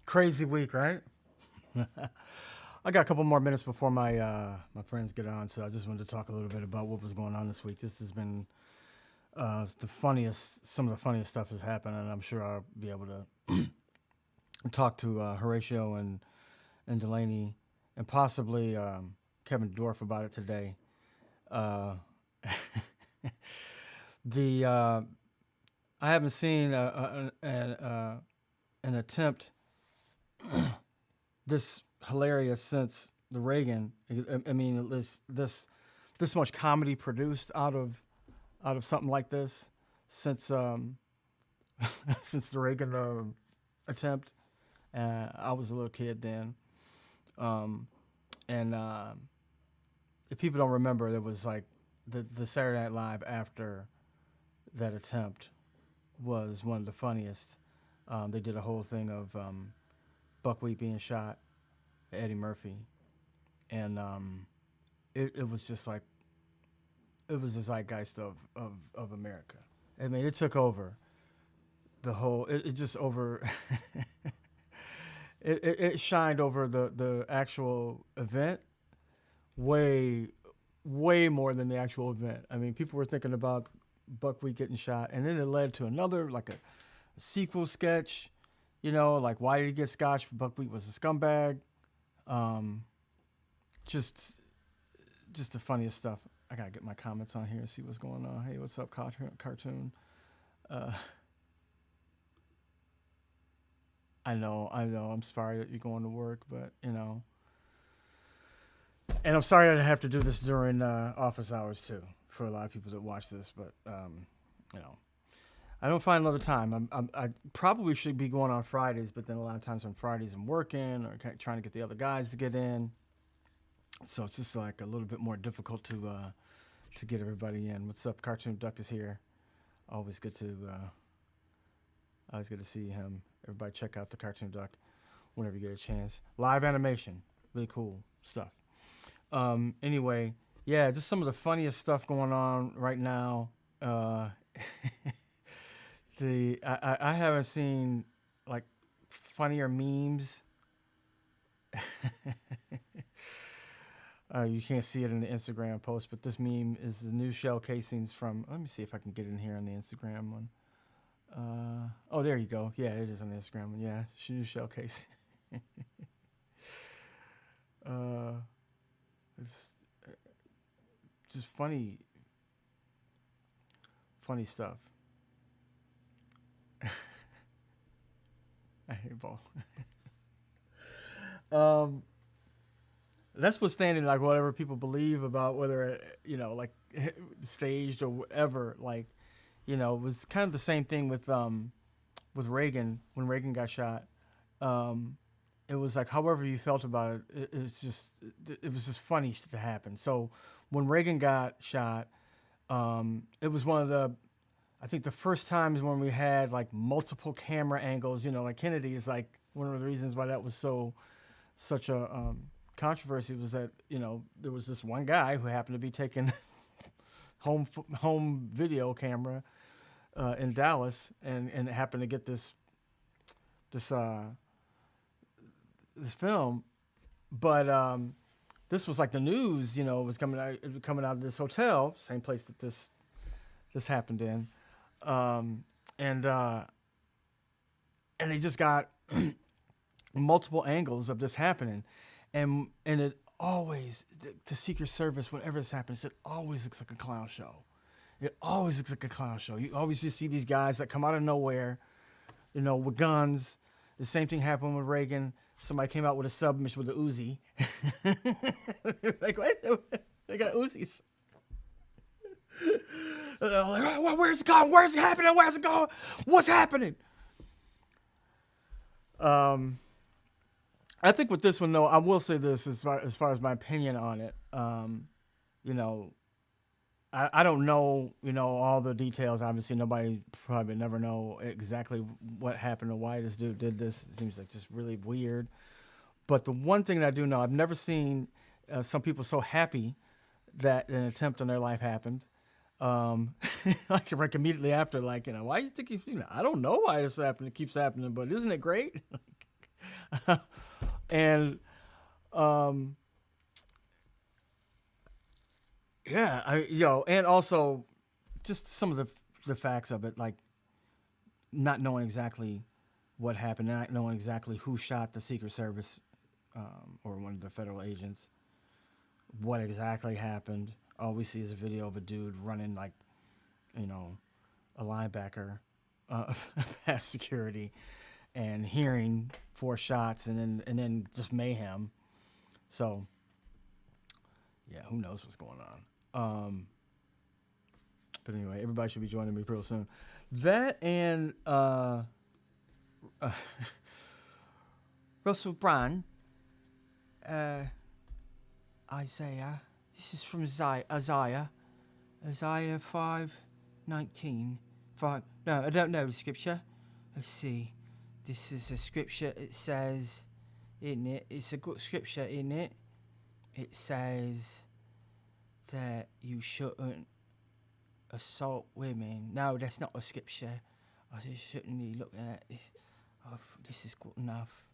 Crazy week, right? I got a couple more minutes before my friends get on, so I just wanted to talk a little bit about what was going on this week. This has been the funniest. Some of the funniest stuff has happened, and I'm sure I'll be able to talk to Horatio and Delaney and possibly Kevin Dorff about it today. Uh, the I haven't seen an attempt this hilarious since the Reagan. I mean, this much comedy produced out of something like this since since the Reagan attempt. I was a little kid then, um, and if people don't remember, there was like the Saturday Night Live after that attempt was one of the funniest. They did a whole thing of Buckwheat being shot, Eddie Murphy, and it was just like it was the zeitgeist of America. I mean, it took over the whole. It just over. it shined over the actual event way more than the actual event. I mean, people were thinking about Buckwheat getting shot, and then it led to another like a sequel sketch. You know, like why did he get scotched? Buckwheat was a scumbag. Um, just the funniest stuff. I gotta get my comments on here and see what's going on. Hey, what's up, cartoon? Uh, I know. I'm sorry that you're going to work, but you know, and I'm sorry that I have to do this during office hours too for a lot of people that watch this. But you know, I don't find another time. I probably should be going on Fridays, but then a lot of times on Fridays I'm working or trying to get the other guys to get in. So it's just like a little bit more difficult to get everybody in. What's up, Cartoon Duck is here. Always good to see him. Everybody check out the Cartoon Duck whenever you get a chance. Live animation, really cool stuff. Anyway, yeah, just some of the funniest stuff going on right now. I haven't seen like funnier memes. You can't see it in the Instagram post, but this meme is the new shell casings from. Let me see if I can get in here on the Instagram one. Oh, there you go. Yeah, it is on the Instagram one. Yeah, new shell case. It's just funny stuff. I hate ball. um, that's what's standing like whatever people believe about whether like staged or whatever. Like it was kind of the same thing with Reagan when Reagan got shot. It was like however you felt about it, it was just funny to happen. So when Reagan got shot, it was one of the I think the first times when we had like multiple camera angles. Like Kennedy is like one of the reasons why that was such a controversy was that there was this one guy who happened to be taking home video camera in Dallas and happened to get this film, but this was like the news. It was coming out of this hotel, same place that this happened in, and they just got multiple angles of this happening, and it always the Secret Service whenever this happens, it always looks like a clown show. It always looks like a clown show. You always just see these guys that come out of nowhere, with guns. The same thing happened with Reagan. Somebody came out with a submission with a Uzi. Like, what? They got Uzis. Like, oh, where's it going? Where's it happening? Where's it going? What's happening? Um, I think with this one though, I will say this as far as my opinion on it. You know, I don't know, all the details. Obviously, nobody probably never know exactly what happened or why this dude did this. It seems like just really weird. But the one thing that I do know, I've never seen some people so happy that an attempt on their life happened. Um, like immediately after, like, why you think I don't know why this happened. It keeps happening, but isn't it great? And um, yeah, and also just some of the facts of it, like not knowing exactly what happened, not knowing exactly who shot the Secret Service or one of the federal agents, what exactly happened. All we see is a video of a dude running like, you know, a linebacker past security, and hearing four shots, and then just mayhem. So yeah, who knows what's going on. But anyway, everybody should be joining me real soon. That and uh, Russell Brand, uh, Isaiah. This is from Isaiah 5:19. 5. No, I don't know the scripture. Let's see. This is a scripture. It says, in it, it's a good scripture, in it. It says that you shouldn't assault women. No, that's not a scripture. I just shouldn't be looking at this. Oh, this is good enough.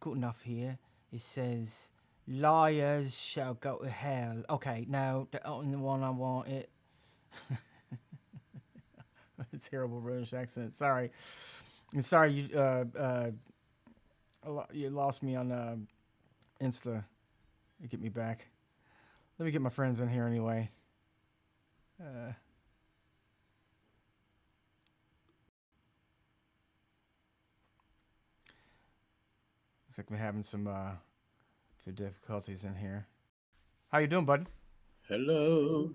Good enough here. It says, liars shall go to hell. Okay, no, that's not the one I wanted. A terrible British accent. Sorry. And sorry you lost me on Insta. You get me back. Let me get my friends in here anyway. Looks like we're having some few difficulties in here. How you doing, bud? Hello.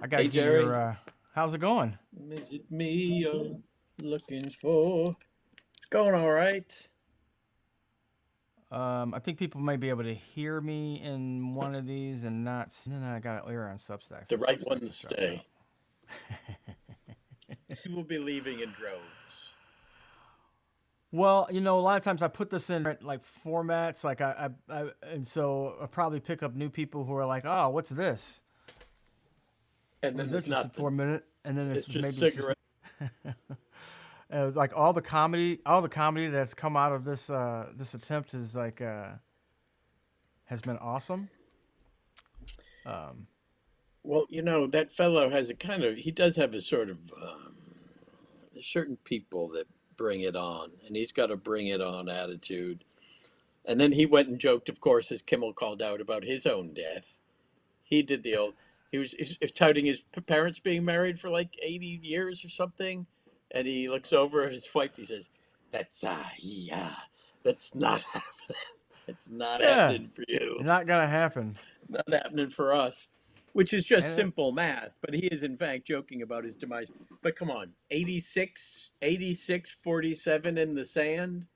I gotta Hey, get Jerry. your. How's it going? Is it me you're looking for? It's going all right. I think people may be able to hear me in one of these and not. And then I got an error on Substack, The so right Substack ones just dropped out. stay. We will be leaving in droves. Well, a lot of times I put this in like formats, like and so I probably pick up new people who are like, "Oh, what's this? And I then was there's interested for a nothing. minute," and then It's it's just maybe it's just cigarette. like all the comedy that's come out of this attempt is like has been awesome. Um, Well, that fellow has he does have a sort of, there's certain people that bring it on, and he's got a bring it on attitude. And then he went and joked, of course, as Kimmel called out about his own death. He did the old. He was touting his parents being married for like 80 years or something, and he looks over at his wife. He says, "That's yeah, that's not happening. That's not yeah, happening for you. not gonna happen. Not happening for us." Which is just And simple math, but he is in fact joking about his demise. But come on, 86, 86, 47 in the sand.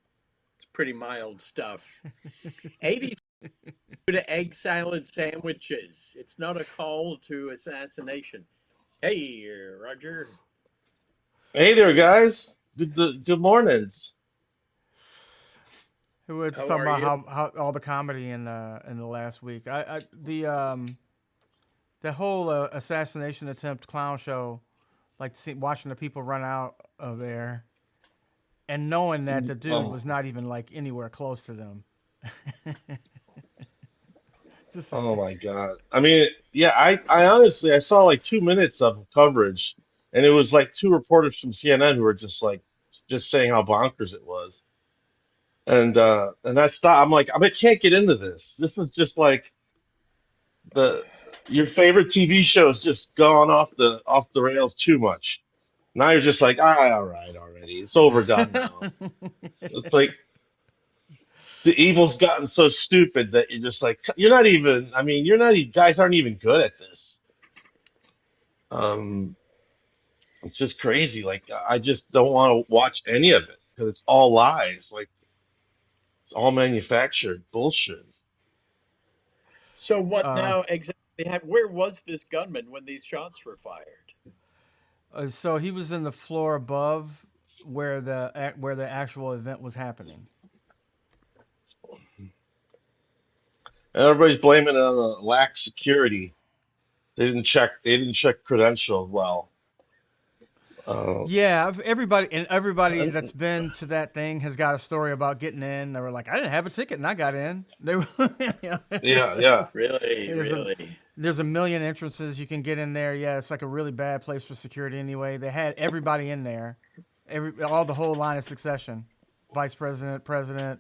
It's pretty mild stuff. 80 to egg salad sandwiches. It's not a call to assassination. Hey, Roger. Hey there, guys. Good mornings. we were just How talking are about you? how all the comedy in the last week. The whole assassination attempt clown show, like watching the people run out of there and knowing that the dude Oh, was not even like anywhere close to them. Just oh my God. I mean, yeah, I honestly I saw like 2 minutes of coverage, and it was like two reporters from CNN who were just saying how bonkers it was. and that's not. I'm like, I can't get into this. This is just like the your favorite TV show has just gone off the rails too much. Now you're just like, all right, already. It's overdone now. It's like the evil's gotten so stupid that you're just like, you're not even. I mean, you're not. Guys aren't even good at this. Um, it's just crazy. Like, I just don't want to watch any of it because it's all lies. Like, it's all manufactured bullshit. So what uh, now exactly where was this gunman when these shots were fired? so he was in the floor above where the actual event was happening. And everybody's blaming it on the lack of security. They didn't check credentials well. Uh, Yeah, everybody and, that's been to that thing has got a story about getting in. They were like, I didn't have a ticket and I got in. They were, you know, yeah, yeah. Really, there's a really. there's a million entrances you can get in there. Yeah, it's like a really bad place for security anyway. They had everybody in there, all the whole line of succession, vice president, president,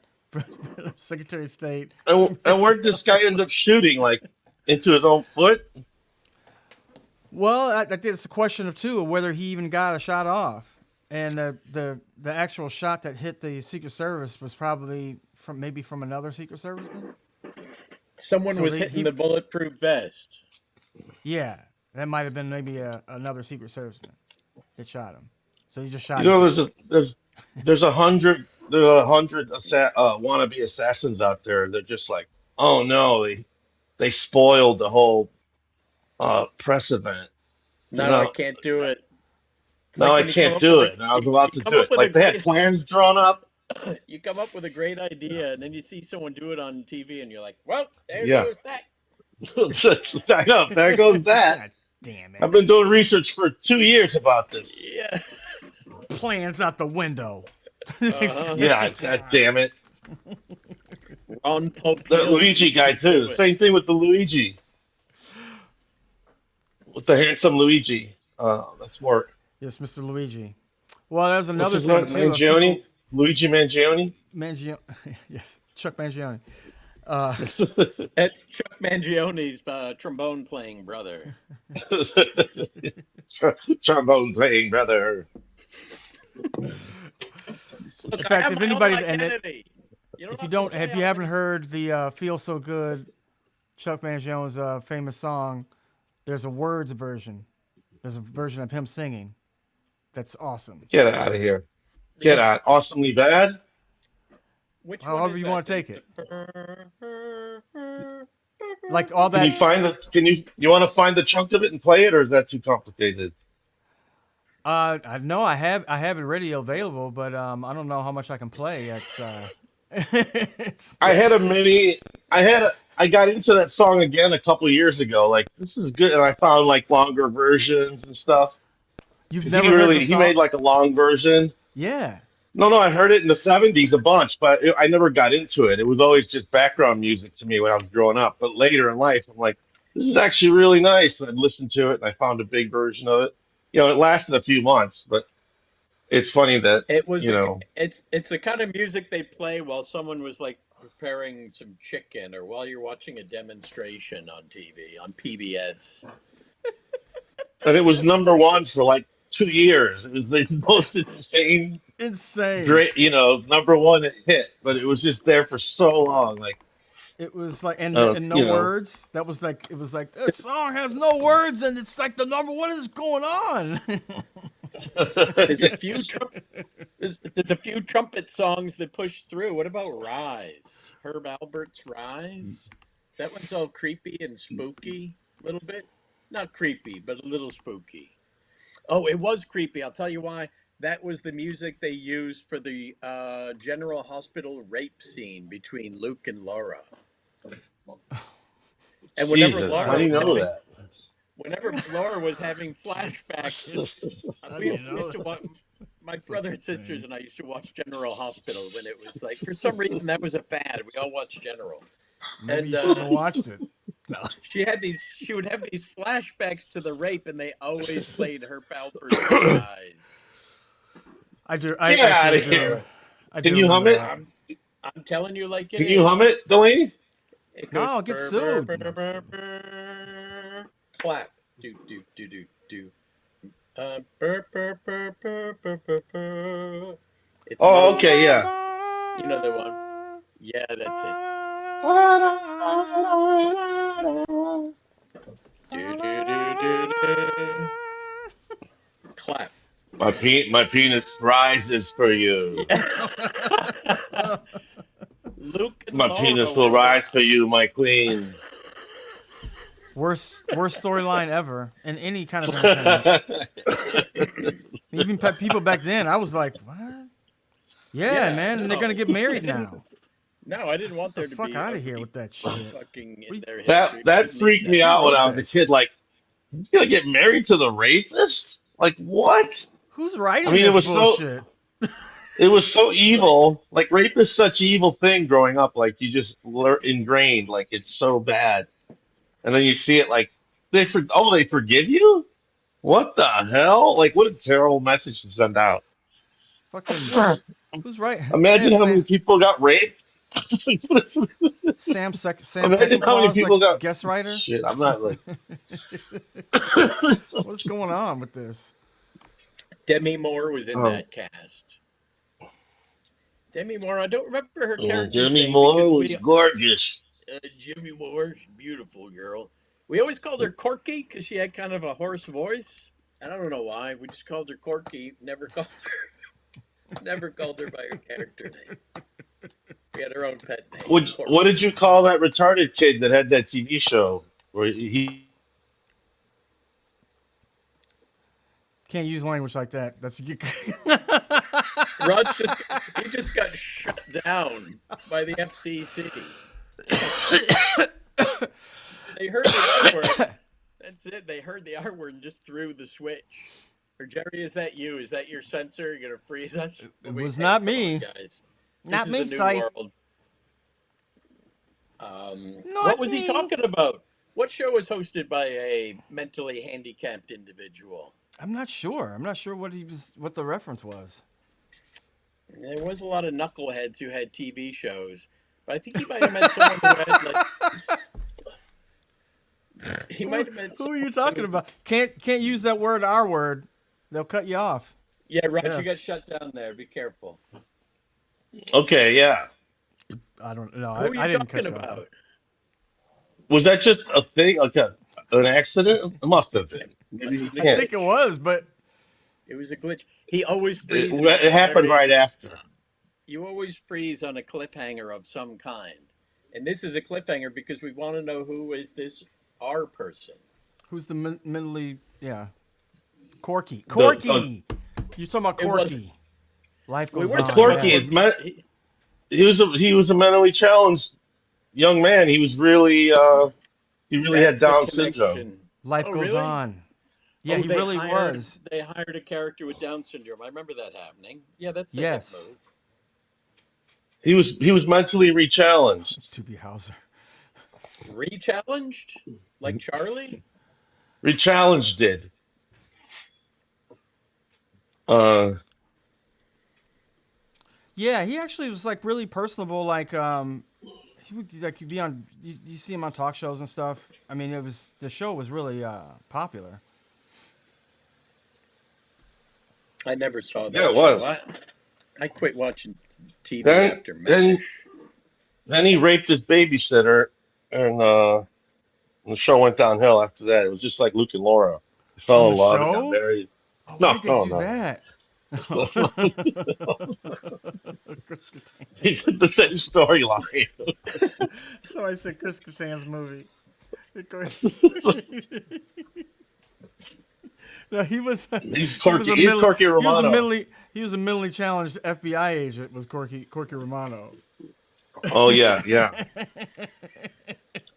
secretary of state. And where'd this guy end up shooting? Like into his own foot? Well, I think it's a question of too of whether he even got a shot off, and the actual shot that hit the Secret Service was probably from another Secret Serviceman. Someone So was they, hitting he the bulletproof vest. yeah, that might have been maybe another Secret Serviceman that shot him. So he just You shot know, himself. there's a hundred wannabe assassins out there. They're just like, oh no, they spoiled the whole press event. No, I No, can't do it. It's no, like I when you come can't up with do a it. And I was you about to come do up it. with a Like they had great plans drawn up. you come up with a great idea and then you see someone do it on TV and you're like, well, there Yeah, goes that. I know. There goes that. God damn it! I've been doing research for 2 years about this. Yeah. Plans out the window. Uh-huh. Yeah, god damn it. Ron The Popeil Luigi beat guy you too. to it. Same thing with the Luigi, with the handsome Luigi. That's more. Yes, Mr. Luigi. Well, there's What's another his thing name? too of people Mangione? Luigi Mangione? Mangione. Yes, Chuck Mangione. That's Chuck Mangione's trombone playing brother. Trombone playing brother. In Look, I fact, have if my own anybody identity. You don't if you have to don't say if you I'm haven't this. heard the "Feel So Good" Chuck Mangione's famous song, there's a words version. There's a version of him singing that's awesome. Get out of here. Get Yeah. out. Awesomely bad? Which one However is you that? want to take it, like all Can you that. find the you want to find the chunk of it and play it, or is that too complicated? I know I have it radio available, but I don't know how much I can play. It's it's I had a mini. I got into that song again a couple years ago. Like this is good, and I found like longer versions and stuff. you've Because never heard the he song. made like a long version. Yeah, No, no, I heard it in the '70s a bunch, but I never got into it. It was always just background music to me when I was growing up. But later in life, I'm like, this is actually really nice. And I listened to it, and I found a big version of it. You know, it lasted a few months, but it's funny that It was you the know, it's the kind of music they play while someone was like preparing some chicken or while you're watching a demonstration on TV on PBS. and it was number one for like 2 years. It was the most insane, insane. great, number one hit. But it was just there for so long. Like, It was like and no you know, words. That was like it was like this song has no words and it's like the number. What is going on? There's a few there's a few trumpet songs that push through. What about Rise? Herb Alpert's Rise? That one's all creepy and spooky a little bit. Not creepy, but a little spooky. Oh, it was creepy. I'll tell you why. That was the music they used for the General Hospital rape scene between Luke and Laura. And Jesus, how do you know that? whenever Laura was having flashbacks, How do we you know used to that? watch. My brother and sisters and I used to watch General Hospital when it was like, for some reason that was a fad. We all watched General, Maybe and you shouldn't have watched it. No. she would have these flashbacks to the rape, and they always played her Alpert's Rise. I do. I Get out actually of do. here. I Can do you hum remember it? that. I'm telling you like it Can you hum is. it, Delaney? It No, goes I'll get burr, burr, sued. burr, No, I'm just burr, kidding. burr, clap. Do, do, do, do, do. Burr, burr, burr, burr, burr, burr, burr. It's a Oh, little, okay, yeah. you know the one. Yeah, that's it. Do, do, do, do, do. Clap. My penis rises for you. Yeah. Luke and My Laura penis will were. rise for you, my queen. Worst storyline ever in any kind of entertainment. Even people back then, I was like, what? Yeah, Yeah, man, and they're no. gonna get I married didn't. now. No, I didn't Get want the there to fuck be out a of here rape with that shit. fucking in What, their that history. I that didn't need freaked me that. who out when wrote I was a kid. this? Like, he's gonna get married to the rapist? Like, what? Who's I writing mean, this bullshit? it was so evil. Like, rape is such an evil thing growing up. Like, you just learn ingrained. Like, it's so bad. And then you see it. Like, they forgive you? What the hell? Like, what a terrible message to send out. Fucking who's right? Man, Imagine how many people got raped. Sam Imagine how many Peckinpah's like people got. guest writer. Shit, I'm not like. What's going on with this? Demi Moore was in Oh, that cast. Demi Moore, I don't remember her character's Demi name Moore because was gorgeous. Jimmy Moore, beautiful girl. We always called her Corky because she had kind of a hoarse voice. And I don't know why. We just called her Corky. Never called her by her character name. We had her own pet name, What Corky. did you call that retarded kid that had that TV show where he? Can't use language like that. That's Rod's just got shut down by the FCC. They heard the R word. That's it. They heard the R word and just threw the switch. Or Jerry, is that you? Is that your censor? You're gonna freeze us? It We was hey, not come on, me. guys. This Not is a me, new Sy. world. What Not was he me. talking about? What show was hosted by a mentally handicapped individual? I'm not sure. I'm not sure what the reference was. There was a lot of knuckleheads who had TV shows, but I think he might have meant someone who had he might have meant Who are you someone talking who. about? Can't use that word, our word. They'll cut you off. Yeah, Raj, you got Yes. shut down there. Be careful. Okay, yeah. I don't know. Who are I you didn't talking cut you off. about? Was that just a thing? Like an accident? It must have been. Maybe Must you have been I a can't. think it glitch. was, but It was a glitch. He always It, freezes it on happened right after. you always freeze on a cliffhanger of some kind. And this is a cliffhanger because we want to know who is this R person. who's the mentally Corky? The Corky. You're talking about It was Corky. Life we goes weren't on. talking about Corky is Yes. he was a mentally challenged young man. He really had That's the Down syndrome. connection. Life Oh, goes really? on. Yeah, Oh, he really was. they hired a character with Down syndrome. I remember that happening. Yeah, that's a hit Yes. move. He was mentally rechallenged. To be Hauser. Re-challenged? Like Charlie? Rechallenged did. Uh, Yeah, he actually was like really personable. Like he would like be on. You see him on talk shows and stuff. I mean, the show was really popular. I never saw yeah, that it show. was. I quit watching TV Then after then MASH. then he raped his babysitter, and the show went downhill after that. It was just like Luke and Laura. They On fell the in love and got show? married. Oh, why No, did they no, do no, that? no. Chris Kattan. He did the same storyline. Somebody said Chris Kattan's movie. No, he was. He's He was Corky. a He's mentally. Corky Romano. He was a mentally challenged FBI agent. Was Corky Romano? Oh yeah, yeah.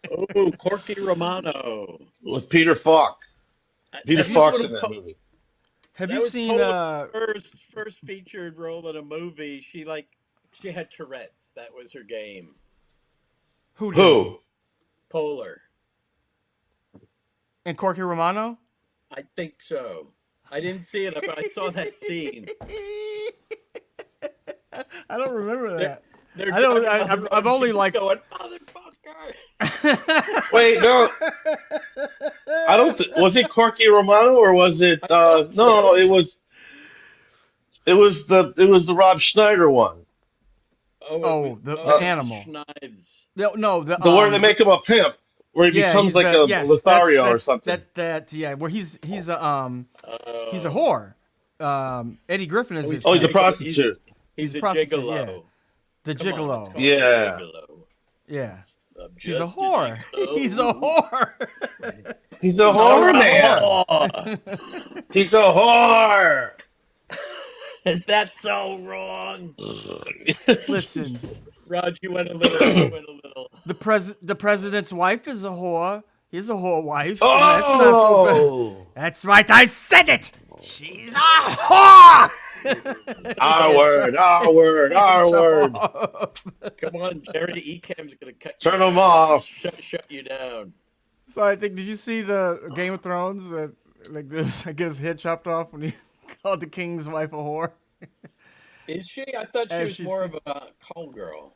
Oh, Corky Romano. With Peter Falk. Peter That Have you Falk's was in that movie. Have that you was seen? Polar's first featured role in a movie. She had Tourette's. That was her game. Who did? Who? Polar. And Corky Romano? I think so. I didn't see it, but I saw that scene. I don't remember There, that. They're I don't. driving on the I've road, only she's like. going, motherfucker. Wait, no, I don't. Was it Corky Romano or was it? I thought No, so. it was the Rob Schneider one. Oh, Oh, the Uh, it was animal. Schneid's. No, the the where they make him a pimp, where he yeah, becomes he's like the a yes. Lothario or something. Yeah, where he's a Oh, whore. Eddie Griffin is oh, his Oh, he's a pimp. prostitute. He's A a prostitute. Yeah, gigolo. the Come on, it's gigolo. called Yeah. a gigolo. Yeah, I'm he's a just whore. He's a gigolo. whore. He's a You're whore a man. whore. He's a whore. Is that so wrong? Listen, Raj, you went a little. You went a little. the president's wife is a whore. He's a whore wife. And that's not so bad. Oh, That's right. I said it. She's a whore. our word, our word, our word. Come on, Jerry. Ecam's gonna cut Turn you. him off. Shut you down. So I think, did you see the Game of Thrones that like this? I get his head chopped off when he called the king's wife a whore. Is she? I thought she As was she's- more of a call girl,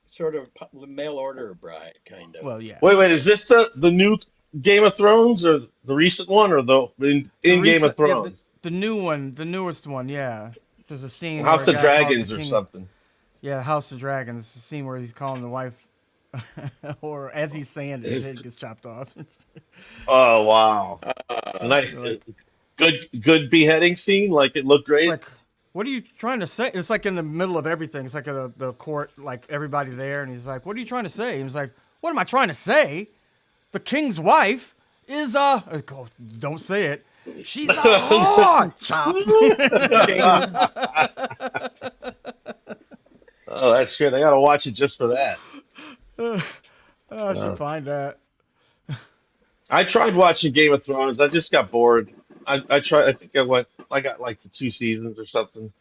sort of mail order bride, kind of. Well, yeah. Wait. Is this the new Game of Thrones or the recent one or the in Game of Thrones? The new one, the newest one. Yeah. There's a scene. House where of a guy calls Dragons the or king- something. Yeah, House of Dragons. The scene where he's calling the wife, or as he's saying it, his head gets chopped off. Oh wow, it's a nice, Like- good beheading scene. Like it looked It's great. like, what are you trying to say? It's like in the middle of everything. It's like at the court, like everybody there, and he's like, "What are you trying to say?" He was like, "What am I trying to say? The king's wife is a don't say it. She's a whore." Chop. Oh, that's good. I gotta watch it just for that. I should find that. I tried watching Game of Thrones. I just got bored. I tried. I think I got like the 2 seasons or something.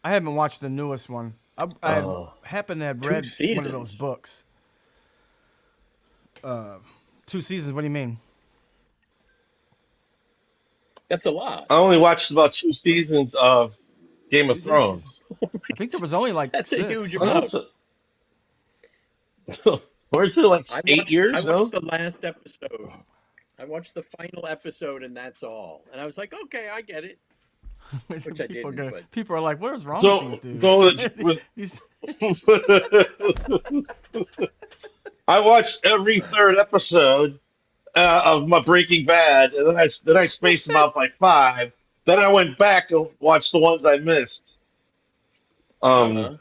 I haven't watched the newest one. I Oh. happen to have 2 read one of those seasons? books. 2 seasons. What do you mean? That's a lot. I only watched about 2 seasons of Game of Thrones. I think there was only like That's a 6. huge Oh, amount. that's Where's it like I 8 years? I No. watched the last episode. I watched the final episode, and that's all. And I was like, okay, I get it. Which I people, didn't, but- people are like, "What is wrong So, with these so dudes?" with- These- I watched every third episode of my Breaking Bad, and then I spaced them out by 5. Then I went back and watched the ones I missed. Uh-huh.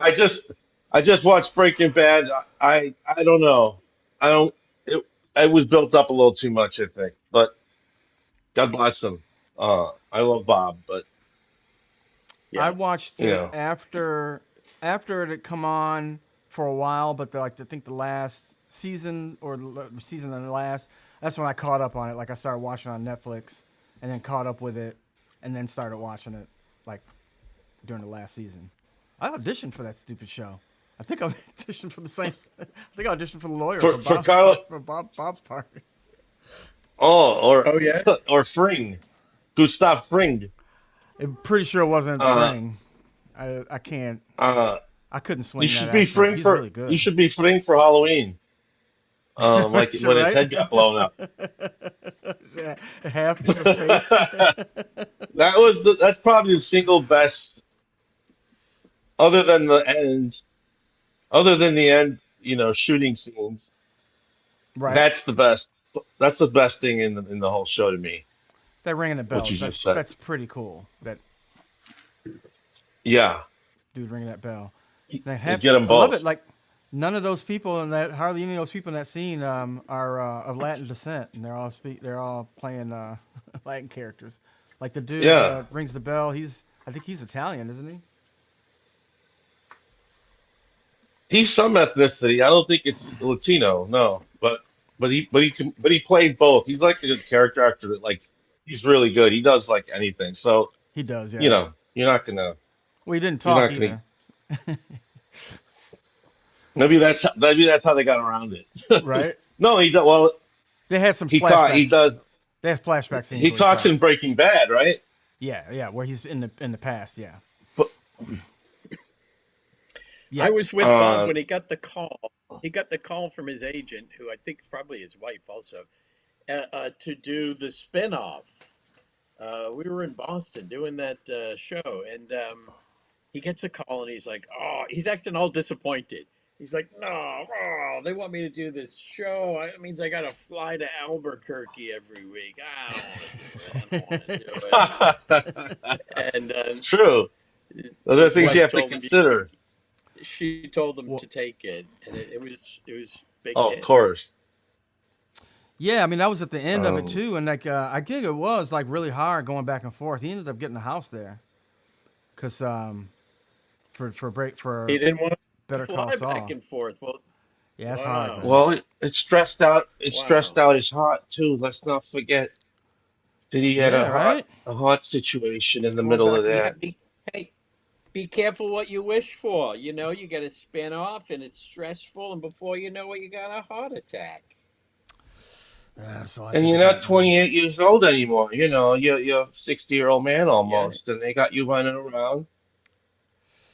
I just watched Breaking Bad. I don't know. I don't. It was built up a little too much, I think. But God bless him. I love Bob, but Yeah. I watched it Yeah. after it had come on for a while, but I think the last season or season and the last, that's when I caught up on it. Like I started watching on Netflix and then caught up with it and then started watching it like during the last season. I auditioned for that stupid show. I think I auditioned for the same. I think I auditioned for the lawyer For Bob's, Carla- for Bob's part. or yeah? or Fring, Gustav Fring. I'm pretty sure it wasn't Fring. I can't. I couldn't swing You that should be accent. Fring He's for really good. you should be Fring for Halloween. Like Sure, when his right? head got blown up. Yeah, half the face. That's probably the single best, other than the end, shooting scenes. Right. That's the best. That's the best thing in the whole show to me. That ringing the bells. you just That's, said. that's pretty cool. That Yeah, dude ringing that bell. You That get 'em I love both. it. Like none of those people in that, hardly any of those people in that scene are of Latin descent, and they're all playing Latin characters. Like the dude Yeah. rings the bell. I think he's Italian, isn't he? he's some ethnicity. I don't think it's Latino. No, but he played both. He's like a good character actor. That like he's really good. He does like anything. So He does. Yeah. you're not gonna. Well, he didn't you're talk not either. gonna- Maybe that's how they got around it. Right? No, he does. Well, They had some he flashbacks. does. They have flashback scenes. He where talks in talks. Breaking Bad, right? Yeah, where he's in the past. Yeah. Yeah. I was with Bob Uh, when he got the call. He got the call from his agent, who I think is probably his wife also, to do the spinoff. We were in Boston doing that show, and he gets a call and he's like, "Oh, he's acting all disappointed." He's like, "No, oh, they want me to do this show. It means I got to fly to Albuquerque every week. I don't want to do it. I don't want to do it." And it's true. Those are his things you wife have to told him consider. she told him Well, to take it, and it was big Oh, of hit. course. yeah, I mean that was at the end of it Um, too, and like I think it was like really hard going back and forth. He ended up getting a house there, cause He for didn't want to Better Call fly back Saul. and forth. Well, Yeah, it's hard, wow, man. well, it's stressed out. It's stressed wow. out his heart too. Let's not forget that he had Yeah, right. a heart situation in the Going middle back of and Yeah, that. hey, be careful what you wish for. You know, you got to spin off, and it's stressful, and before you know it, you got a heart attack. that's all I And think you're not about, man. 28 years old anymore. You know, you're a 60-year-old man Yeah, almost, and they got you running around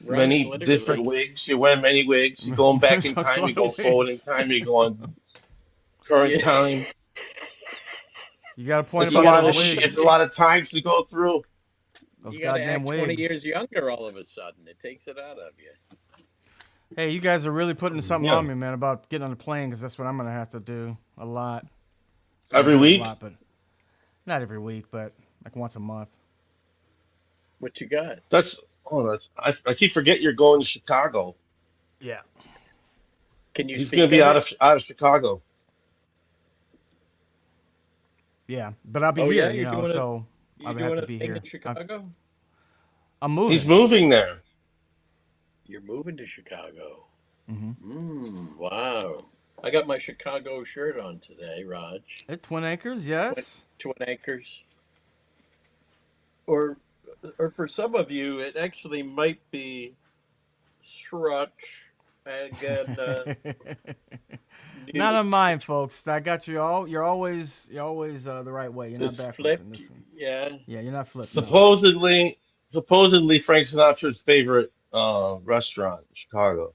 right, many different Straight. literally. wigs. You're wearing many wigs. You're going back There's in a time. You're lot of going forward in wigs. time. You're going current Yeah, time. You got a point It's you a about got to lot those of look. shit. It's a wigs. lot of times to go through. Those You got to goddamn act 20 wigs. years younger all of a sudden. It takes it out of you. Hey, you guys are really putting something Yeah. on me, man, about getting on the plane, because that's what I'm gonna have to do a lot. Well, Every not a week. lot, but not every week, but like once a month. What you got? I keep forgetting you're going to Chicago. Yeah. Can you He's going to speak be of it? out of Chicago. Yeah, but I'll be Oh yeah, here, so I you would have doing to a be thing in here. Chicago? I'm He's moving. moving there. You're moving to Chicago. Mm-hmm. Wow. I got my Chicago shirt on today, Raj. At Twin Acres, Twin, yes. Twin Acres. Or for some of you, it actually might be Srutch. Again, Not new. on mine, folks. I got you all. You're always the right way. You're not It's backwards in Flipped. this one. Yeah. Yeah, you're not flipped. No. supposedly Frank Sinatra's favorite restaurant in Chicago,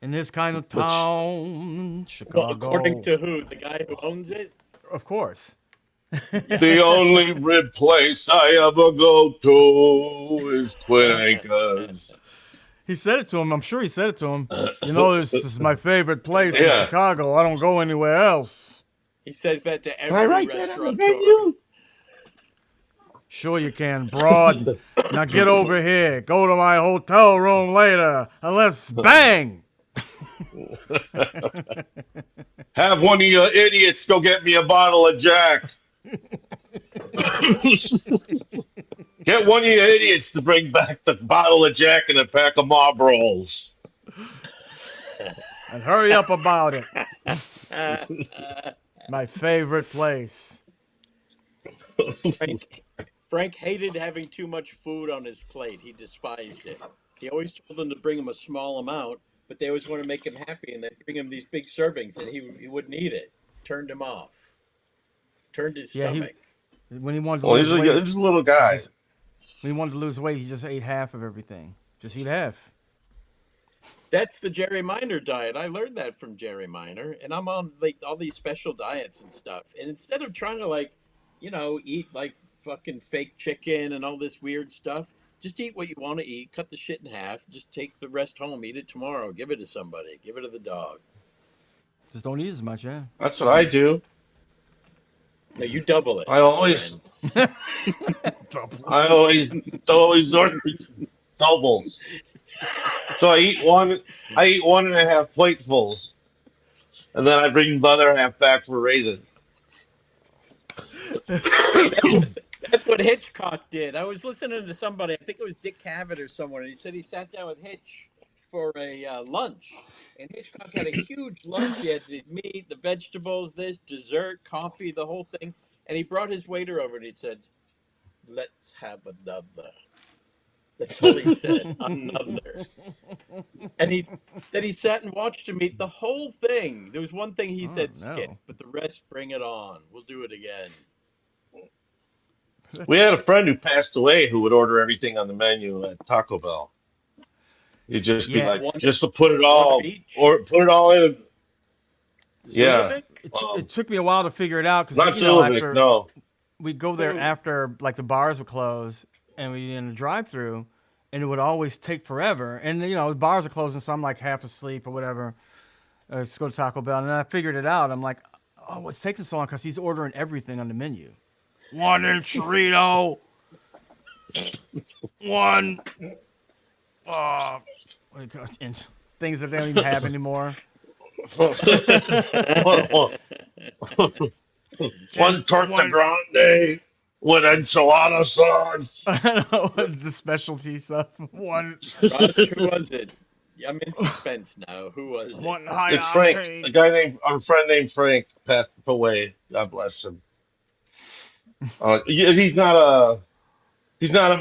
In this kind of which town, Well, according Chicago. to who? The guy who owns it? Of course. Yeah. the only rib place I ever go to is Twin Acres. He said it to him. I'm sure he said it to him. This is my favorite place in Yeah. Chicago. I don't go anywhere else. He says that to Can I every write that on the restaurateur. menu? Sure you can, broad. Now get over here. Go to my hotel room later. Unless bang. Have one of your idiots go get me a bottle of Jack. Get one of your idiots to bring back the bottle of Jack and a pack of Marlboros. And hurry up about it. Uh, My favorite place. Frank hated having too much food on his plate. He despised it. He always told them to bring him a small amount, but they always want to make him happy, and they bring him these big servings, and he wouldn't eat it. Turned him off. Turned his Yeah, stomach. when he wanted to Well, lose weight, he's a little he guy. just when he wanted to lose weight, he just ate half of everything. Just eat half. That's the Jerry Minor diet. I learned that from Jerry Minor, and I'm on like all these special diets and stuff. And instead of trying to eat like fucking fake chicken and all this weird stuff, just eat what you want to eat. Cut the shit in half. Just take the rest home. Eat it tomorrow. Give it to somebody. Give it to the dog. Just don't eat as much, yeah. That's what I do. No, you double it, I always, friend. I always order doubles. So I eat 1.5 platefuls, and then I bring the other half back for raisins. That's what that's what Hitchcock did. I was listening to somebody. I think it was Dick Cavett or someone. And he said he sat down with Hitch for a lunch, and Hitchcock had a huge lunch. He had the meat, the vegetables, this dessert, coffee, the whole thing. And he brought his waiter over and he said, "Let's have another." That's all he said. Another. And he sat and watched him eat the whole thing. There was one thing he Oh said skip, no. but the rest bring it on. We'll do it again. We had That's a friend who passed away who would order everything on the menu at Taco Bell. You'd just be Yeah, like, One, just to put it one of all, each. or put it all in. Yeah. Zulovic? it took me a while to figure it out because Not Silovic, after no. we'd go there after like the bars would close and we in a drive-through, and it would always take forever. And the bars are closing, so I'm like half asleep or whatever. Let's go to Taco Bell, and then I figured it out. I'm like, oh, what's taking so long? Because he's ordering everything on the menu. 1-inch Dorito, one, what do you call it? Inch things that they don't even have anymore. One torta One, grande with enchilada sauce. the specialty stuff. Raj, who was it? I'm in suspense now. Who was it? One high It's Frank. octane. Our friend named Frank passed away. God bless him. He's not a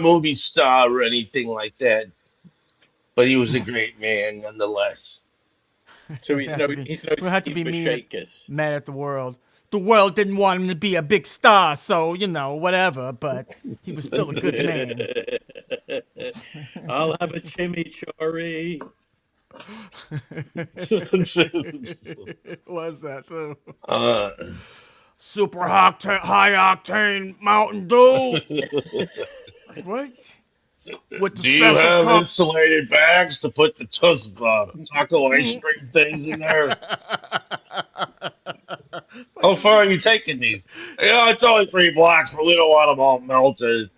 movie star or anything like that, but he was a great man nonetheless. So We have to be, he's no we have to Steve be Bishakus. mad at the world. The world didn't want him to be a big star, so whatever. But he was still a good man. I'll have a chimichurri. It was that too. uh, Super high octane Mountain Dew. Like, what? With the do you special have cup. insulated bags to put the taco ice cream things in there? How far are you taking these? Yeah, it's only 3 blocks, but we don't want them all melted.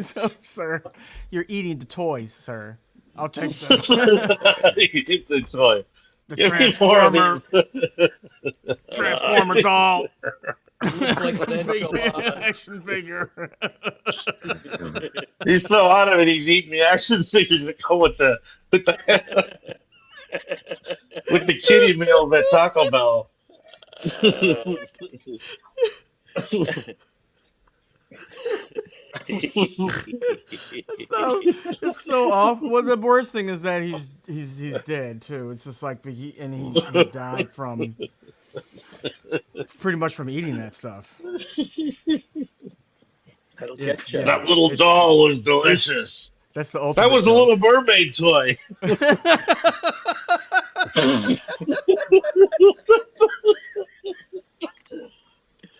So, sir, you're eating the toys, sir. I'll take the Eat the toy. the Give me more of Transformer doll. Looks like an enchilada. Action figure. He's so out of it. He's eating the action figures that come with the with the kiddie meals at Taco Bell. It's so awful. Well, the worst thing is that he's dead too. It's just like he died from pretty much from eating that stuff. That'll Yeah, get you. yeah. That little doll was delicious. That's the ultimate. That was a joke. Little Mermaid toy.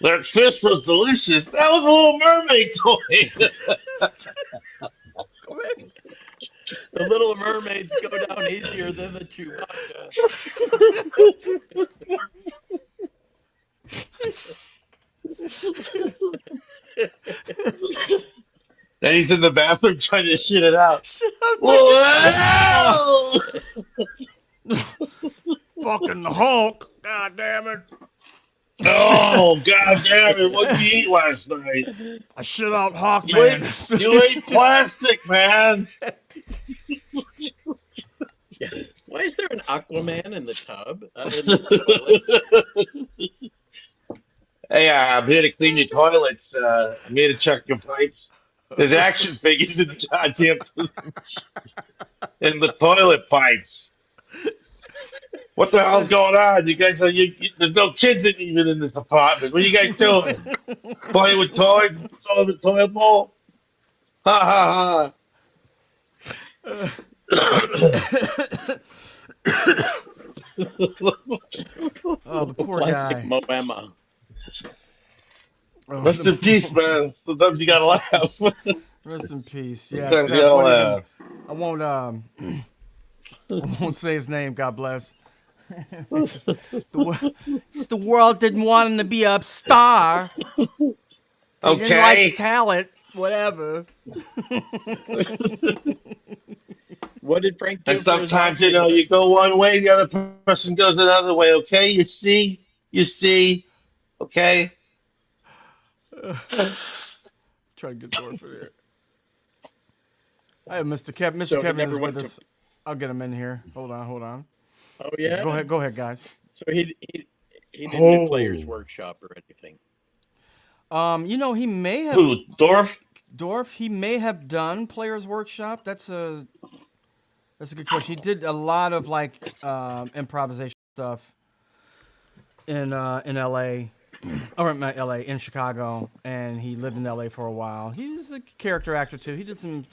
That fish was delicious. That was a Little Mermaid toy. The Little Mermaids go down easier than the Chewbacca. Then he's in the bathroom trying to shit it out. Oh, Whoa! fucking the Hulk! God damn it! Oh, god damn it. What did you eat last night? I shit out You Hawkman. you ate plastic, man. Why is there an Aquaman in the tub? In the toilet? Hey, I'm here to clean your toilets. I'm here to check your pipes. There's action figures in the goddamn in the toilet pipes. What the hell's going on? You guys there's no kids even in this apartment. What are you guys doing? Playing with toys? Throwing the toilet bowl? Ha ha ha. Oh, the poor Plastic guy. Moema. Oh, Rest in peace, man. Sometimes you gotta laugh. Rest in peace. Yeah, Sometimes you except gotta what laugh. I won't. I won't say his name. God bless. The world didn't want him to be a star. They didn't Okay. like talent. Whatever. What did Frank do And for his sometimes, livelihood? you go one way, the other person goes another way, okay? You see? Okay? Try to get Dorf for there. I have Mr. Kevin. Mr. So he Kevin never is went with to- us. I'll get him in here. Hold on. Oh yeah. Go ahead, guys. So he didn't do Players Oh. Workshop or anything. He may have Who, Dorf? Dorf. He may have done Players Workshop. That's a good question. He did a lot of like improvisation stuff in L.A. or not L.A. in Chicago, and he lived in L.A. for a while. He's a character actor too. He did some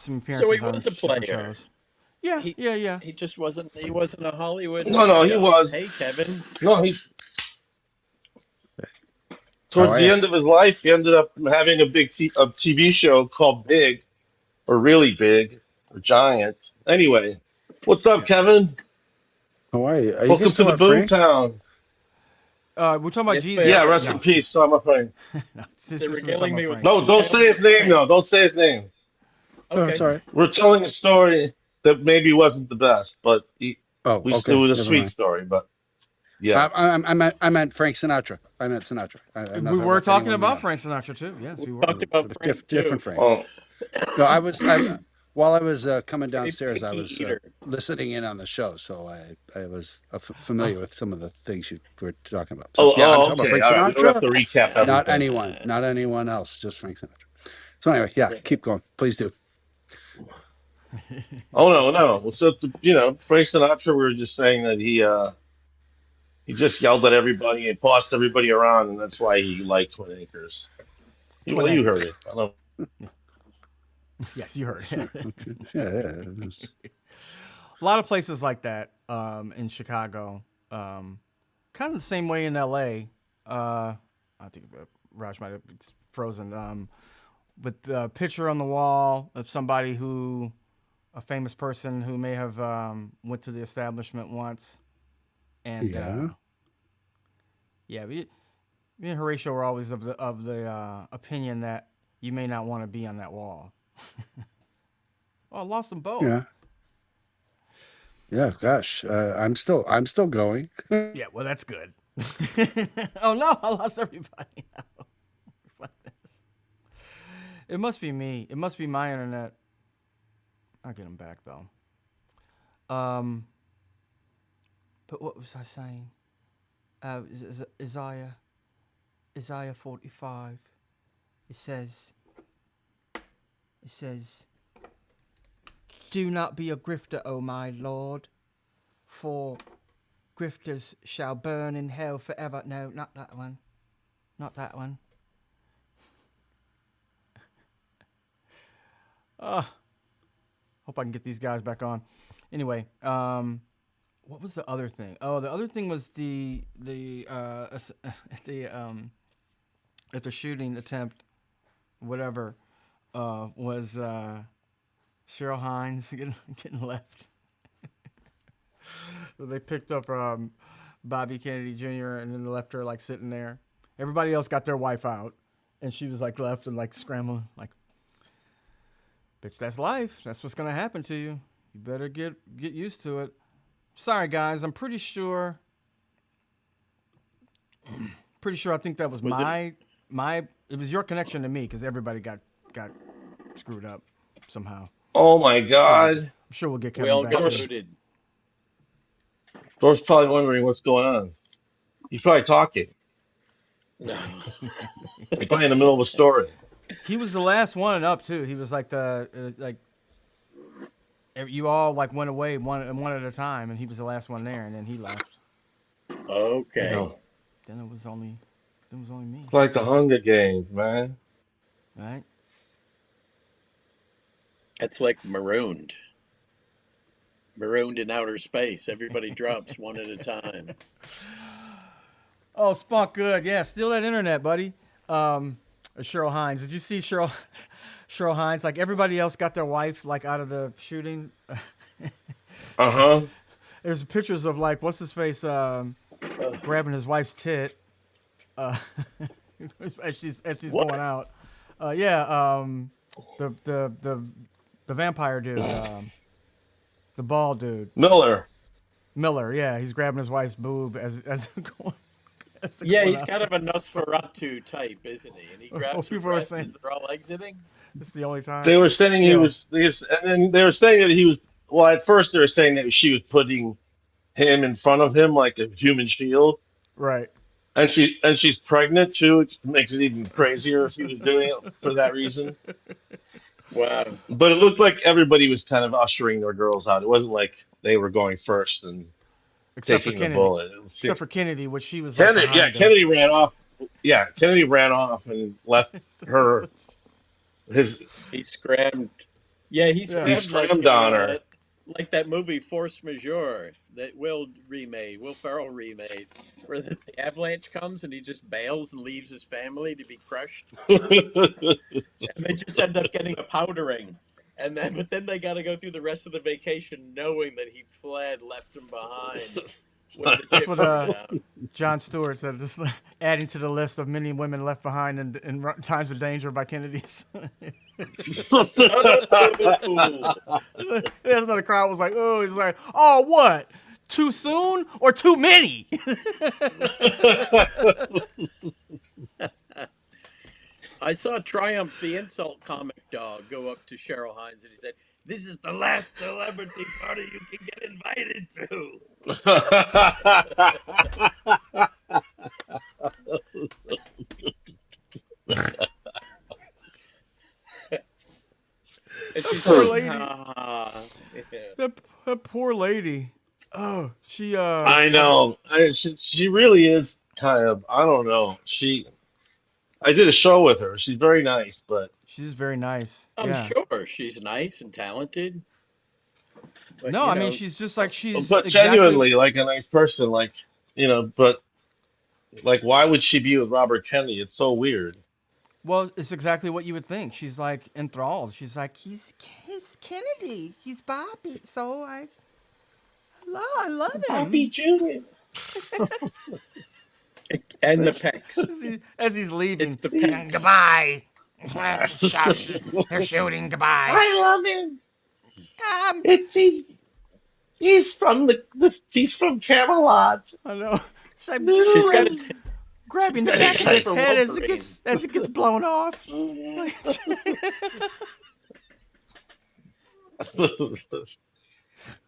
some So he appearances on was a different player. shows. Yeah, He yeah, yeah. he just wasn't. He wasn't a Hollywood No, he guy. was. Hey, Kevin. No, he's How towards are the you? end of his life. He ended up having a TV show called Big, or Really Big, or Giant. Anyway, what's up, Yeah. Kevin? How are you? Are you Welcome guys to talking the about Frank? Boomtown. We're talking about Yes, they Yeah, Jesus. are. rest in No, peace, Sama Frank. no. This They're is we're talking regaling about me with Frank. No, don't say Boomtown his name. Frank. No, don't say his name. Oh, Okay. sorry. We're telling a story that maybe wasn't the best, but Oh, it okay. was a Never sweet mind. story. But yeah. I meant Frank Sinatra. I meant Sinatra. I'm not We talking were about talking anyone we about know. Frank Sinatra too. Yes, We we were. talked about It was Frank different too. Frank. Oh, No, while I was coming Very downstairs, I picky was eater. listening in on the show, so I was familiar with some of the things you were talking about. So oh, yeah, I'm oh. talking about Okay. Frank All right. We don't have Sinatra. to recap everything. Not anyone else, just Frank Sinatra. So anyway, yeah, keep going, please do. Oh no, no. Well, so Frank Sinatra. We were just saying that he just yelled at everybody and bossed everybody around, and that's why he liked Twin Acres. Twin Well, you Acres. heard it. I don't. Yes, you heard. Sure. It was- A lot of places like that in Chicago. Kind of the same way in L.A. I think Raj might have frozen. With the picture on the wall of somebody a famous person who may have went to the establishment once, and Yeah. me and Horatio were always of the opinion that you may not want to be on that wall. Oh, I lost them both. Yeah. Yeah. Gosh, I'm still going. Yeah, well, that's good. Oh no, I lost everybody now. Fuck this. It must be me. It must be my internet. I'll get them back though. But what was I saying? Isaiah 45. It says, "Do not be a grifter, O my Lord, for grifters shall burn in hell forever." No, not that one. Not that one. Hope I can get these guys back on. Anyway, what was the other thing? Oh, the other thing was at the shooting attempt, whatever, was Cheryl Hines getting left. They picked up Bobby Kennedy Jr. and then left her like sitting there. Everybody else got their wife out, and she was like left and like scrambling, like, "Bitch, that's life. That's what's gonna happen to you. You better get used to it." Sorry, guys. I'm pretty sure. I think that was Was it- my. It was your connection to me because everybody got screwed up somehow. Oh my God. I'm sure we'll get We Kevin all back. got Doris, too. booted. Doris probably wondering what's going on. He's probably talking. No. He's probably in the middle of a story. He was the last one up too. He was like you all like went away one at a time, and he was the last one there, and then he left. Okay. Then it was only me, It's like the Hunger Games, man. right? That's like marooned. Marooned in outer space. Everybody drops one at a time. Oh, Spunk, good. Yeah, steal that internet, buddy. Cheryl Hines. Did you see Cheryl Hines? Like everybody else got their wife like out of the shooting. Uh-huh. There's pictures of like what's his face grabbing his wife's tit uh, as she's What? going out. The vampire dude, the bald dude, Miller. Miller. Yeah, he's grabbing his wife's boob as going. Yeah, he's kind of a Nosferatu type, isn't he? And he grabs her people are breast saying as they're all exiting. it's the only time. They were saying Yeah. and then they were saying that he was, well, at first they were saying that she was putting him in front of him like a human shield. Right. And she's pregnant too, which makes it even crazier if he was doing it for that reason. Wow. But it looked like everybody was kind of ushering their girls out. It wasn't like they were going first and Except for taking the Kennedy. bullet. Except for Kennedy, which she was like Kennedy, behind him. Kennedy ran off. Yeah, Kennedy ran off and left her his. He scrammed. Yeah, he's Yeah. He framed scrammed on her. like that movie Force Majeure that Will Ferrell remade, where the avalanche comes and he just bails and leaves his family to be crushed, and they just end up getting a powdering, and then but then they got to go through the rest of the vacation knowing that he fled, left them behind when the That's chips what were down. John Stewart said. Just adding to the list of many women left behind in times of danger by Kennedy's. Oh, There's another crowd was like, oh, he's like, oh, what? Too soon or too many? I saw Triumph the insult comic dog go up to Cheryl Hines and he said, "This is the last celebrity party you can get invited to." And she Poor said, lady. "Ah." Yeah. That poor lady. Oh, she I know. She really is kind of. I don't know. I did a show with her. She's very nice, but she's very nice. I'm Yeah. sure she's nice and talented, but No, I mean she's just like she's but exactly. genuinely like a nice person. Like but like why would she be with Robert Kennedy? It's so weird. Well, it's exactly what you would think. She's like enthralled. She's like, he's Kennedy. He's Bobby. So I love Bobby him. Jr. and the pecs. As he's It's leaving. the pecs. Goodbye. They're shooting. Goodbye. I love him. Um, It's he's from he's from Camelot. I know. It's like She's got a grabbing the back of taste his for head Wolverine. as it gets blown off.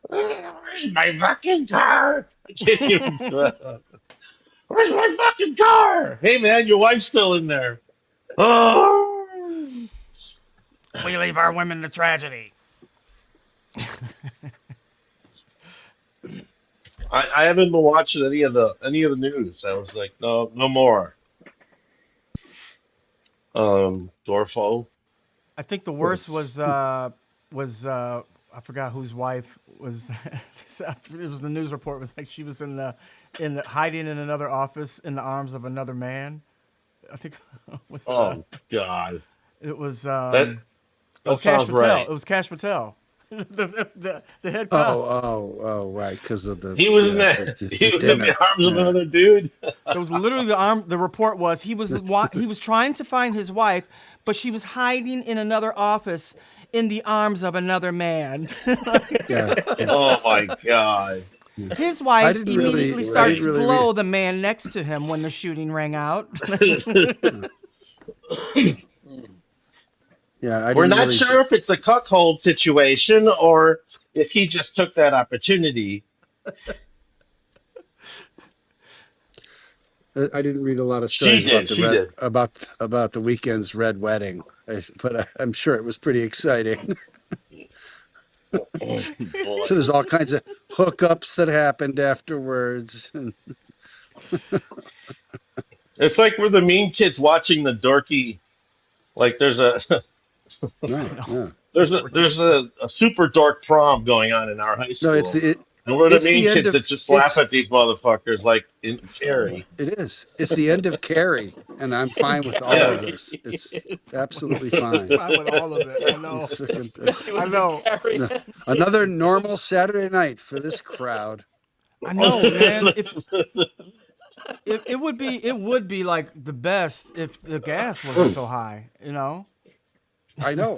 Where's my fucking car? I can't even do that. Where's my fucking car? Hey man, your wife's still in there. Oh. We leave our women to tragedy. I haven't been watching any of the news. I was like, no, no more. Dorfo. I think the worst was I forgot whose wife was. It was the news report. It was like she was hiding in another office in the arms of another man. I think it was, Oh God, it was that that Cash sounds Patel. right. It was Cash Patel, the head cop. Oh, right, because of He was in that. the He was in dinner. the arms of Yeah. another dude. It was literally the report was he was trying to find his wife, but she was hiding in another office in the arms of another man. Yeah. Oh my God. His I wife didn't immediately really, I started didn't to really blow read. the man next to him when the shooting rang out. Yeah, I We're didn't not really. sure if it's a cuckold situation or if he just took that opportunity. I didn't read a lot of She stories about did. She did. about the weekend's red wedding, but I'm sure it was pretty exciting. Oh, boy. So there's all kinds of hookups that happened afterwards. And, It's like we're the mean kids watching the dorky. Like there's a no, no, there's a super dork prom going on in our high no. It's school, and we're the it's mean the end kids of that just laugh it's at these motherfuckers like in Carrie. it is. It's the end of Carrie, and I'm fine with all Yeah. of Carrie. this. It's It's absolutely fine. Fine with all of it. I know. especially I with know. the Carrie. Another normal Saturday night for this crowd. I know, man. If it would be like the best if the gas wasn't so high. I know.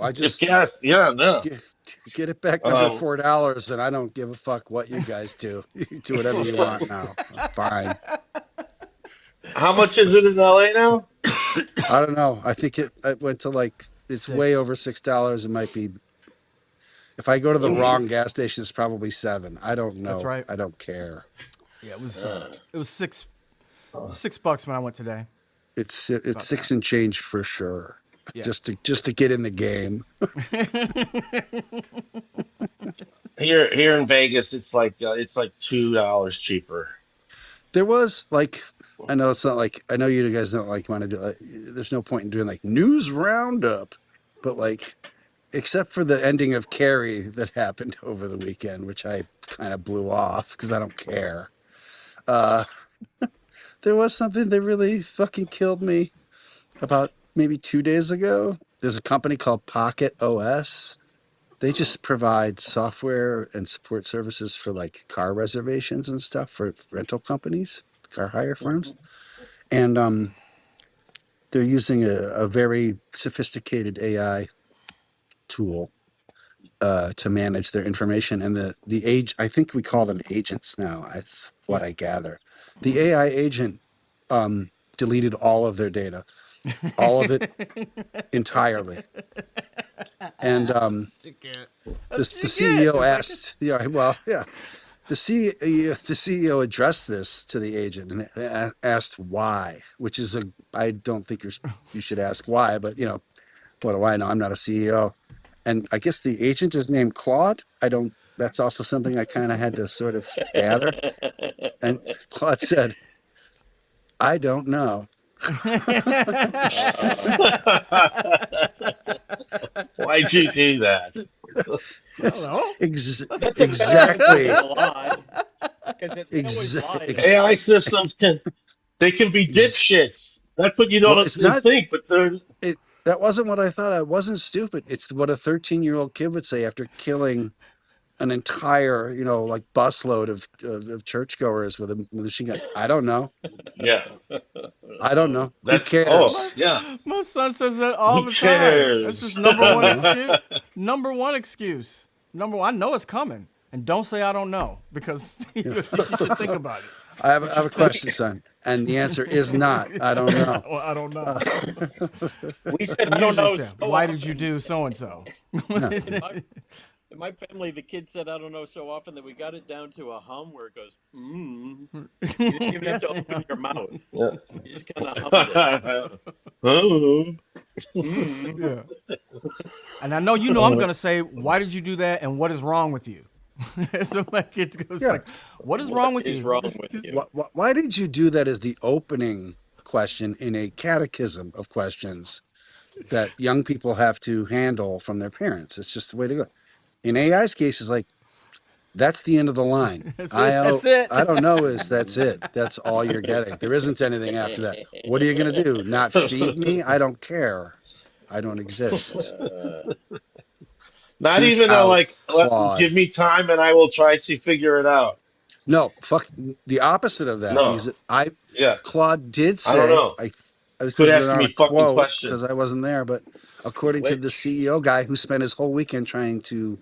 I If just gas, yeah, no. get it back under Um, $4, and I don't give a fuck what you guys do. You do whatever you want now. I'm fine. how much is it in LA now? I don't know. I think it went to it's way Six. over $6. It might be. If I go to the wrong gas station, it's probably 7. I don't That's know. right. I don't care. Yeah, it was $6 when I went today. It's About 6 that. and change for sure. Yeah. Just to get in the game. Here in Vegas, it's like $2 cheaper. There was I know it's not I know you guys don't want to do there's no point in doing news roundup, but except for the ending of Carrie that happened over the weekend, which I kind of blew off because I don't care. Uh, there was something that really fucking killed me about maybe 2 days ago. There's a company called Pocket OS. They just provide software and support services for like car reservations and stuff for rental companies, car hire firms. And they're using a very sophisticated AI tool to manage their information. And the age, I think we call them agents now. That's what I gather. The AI agent deleted all of their data, all of it entirely. And the CEO asked, yeah, well, yeah, the CEO addressed this to the agent and asked why, which is I don't think you should ask why, but what do I know? I'm not a CEO. And I guess the agent is named Claude. That's also something I kind of had to sort of gather. And Claude said, I don't know. Why'd you do that? Hello? Exactly. Because they always lie. AI systems can be dipshits. That's what you Well, don't it's not. think, but they're That wasn't what I thought. I wasn't stupid. It's what a 13-year-old kid would say after killing an entire, like busload of churchgoers with a machine gun. I don't know. yeah. I don't know. Who That's cares? yeah. My son says that all Who the time. That's cares? his number one excuse. Number one excuse. Number one, I know it's coming. And don't say I don't know, because you should think about it. I have a question, son, and the answer is not. I don't know. Well, I don't know. We said, I don't know. Say, why did you do so and so? In my family, the kid said, I don't know so often that we got it down to a hum where it goes, You didn't even have to open your mouth. Yeah. You just kind of hummed it. Oh. Yeah. And I know I'm going to say, why did you do that, and what is wrong with you? So my kid goes like, what is wrong with you? Wrong with you? Why did you do that as the opening question in a catechism of questions that young people have to handle from their parents? It's just the way to go. In AI's case, it's like, that's the end of the line. That's it. I don't know that's it. That's all you're getting. There isn't anything after that. What are you going to do? Not feed me? I don't care. I don't exist. Not Peace even out, Claude. give me time and I will try to figure it out. No, fuck the opposite of that. No. Claude did say, I don't know. I Quit asking me fucking questions because I wasn't there, but according to the CEO guy who spent his whole weekend trying to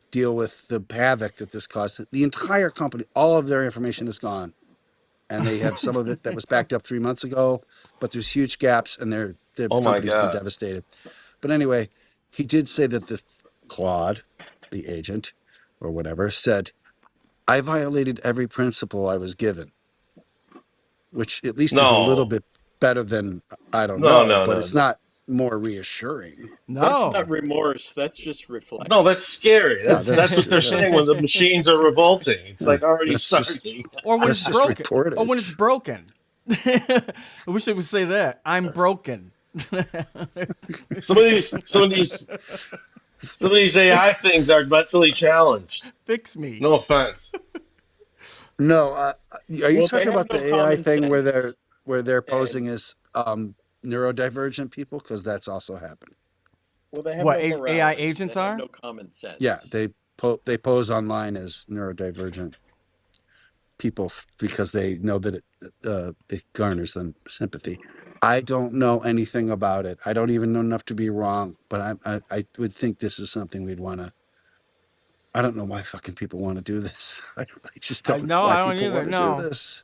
deal with the havoc that this caused, the entire company, all of their information is gone. And they have some of it that was backed up 3 months ago, but there's huge gaps and their company's been devastated. But anyway, he did say that the Claude, the agent or whatever, said, I violated every principle I was given, which at least is a little bit better than I don't know, but it's not more reassuring. No, that's not remorse. That's just reflection. No, that's scary. That's what they're saying when the machines are revolting. It's like already starting. Or when it's broken. Or when it's broken. I wish they would say that. I'm broken. Some of these AI things are mentally challenged. Fix me. No offense. No, are you talking about the AI thing where they're posing as neurodivergent people? Because that's also happened. Well, they have what no AI agents are? No common sense. Yeah, they pose online as neurodivergent people because they know that it garners them sympathy. I don't know anything about it. I don't even know enough to be wrong, but I would think this is something we'd want to. I don't know why fucking people want to do this. I just don't know why people want to do this.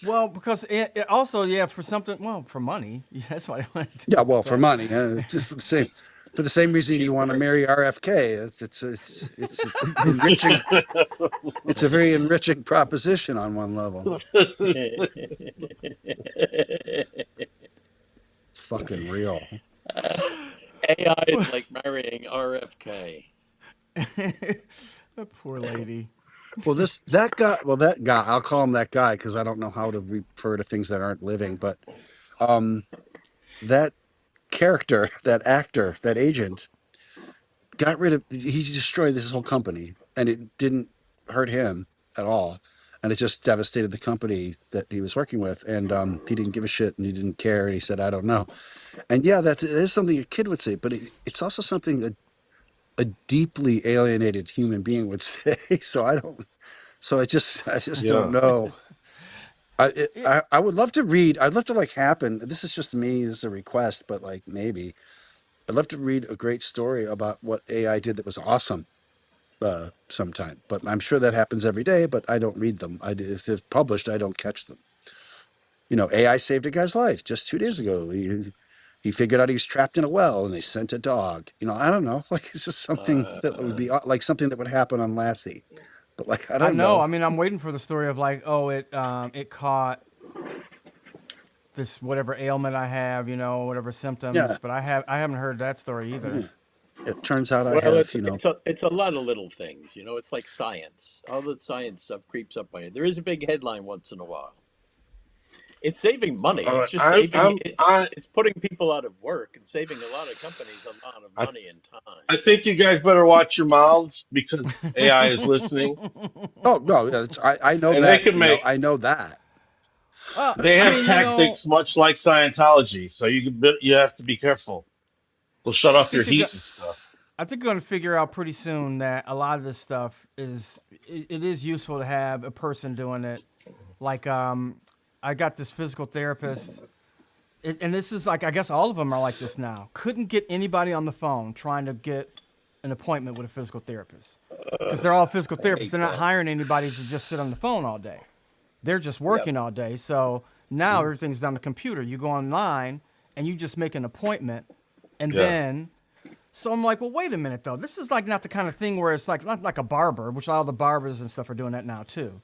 Well, because it also, for something, for money. Yeah, that's why I want to do Yeah, well, for money, just for the same reason you want to marry RFK. It's enriching. It's a very enriching proposition on one level. Fucking real. AI is like marrying RFK. That poor lady. Well, that guy. I'll call him that guy because I don't know how to refer to things that aren't living. But that character, that actor, that agent, got rid of. He destroyed this whole company, and it didn't hurt him at all, and it just devastated the company that he was working with. And he didn't give a shit, and he didn't care. And he said, "I don't know." And yeah, that is something a kid would say, but it's also something a deeply alienated human being would say. So I don't. So I just don't Yeah. know. It, I would love to read. I'd love to like happen. This is just me. This is a request, but like maybe I'd love to read a great story about what AI did that was awesome sometime. But I'm sure that happens every day. But I don't read them. If it's published, I don't catch them. AI saved a guy's life just 2 days ago. He figured out he was trapped in a well, and they sent a dog. I don't know. Like it's just something that would Uh, be like something that would happen on Lassie. But like I I don't know. know. I mean, I'm waiting for the story of like, oh, it caught this whatever ailment I have, whatever symptoms. Yeah. But I haven't heard that story either. Yeah. It turns out I well, have. it's a lot of little things. It's like science. All the science stuff creeps up on you. There is a big headline once in a while. It's saving money. It's just saving. It's putting people out of work and saving a lot of companies a lot of I money and time. I think you guys better watch your mouths because AI is listening, Oh no, I know and they that. can make. I know that. They I have mean, tactics much like Scientology, so you have to be careful. They'll shut I off your think you're heat go- and stuff. I think you're going to figure out pretty soon that a lot of this stuff it is useful to have a person doing it. Like I got this physical therapist, and this is like I guess all of them are like this now. Couldn't get anybody on the phone trying to get an appointment with a physical therapist because they're all physical I therapists. hate They're not that. hiring anybody to just sit on the phone all day. They're just Yep. working all day. So now everything's done on the computer. You go online and you just make an appointment, and Yeah, then so I'm like, well, wait a minute though. This is like not the kind of thing where it's like not like a barber, which all the barbers and stuff are doing that now too,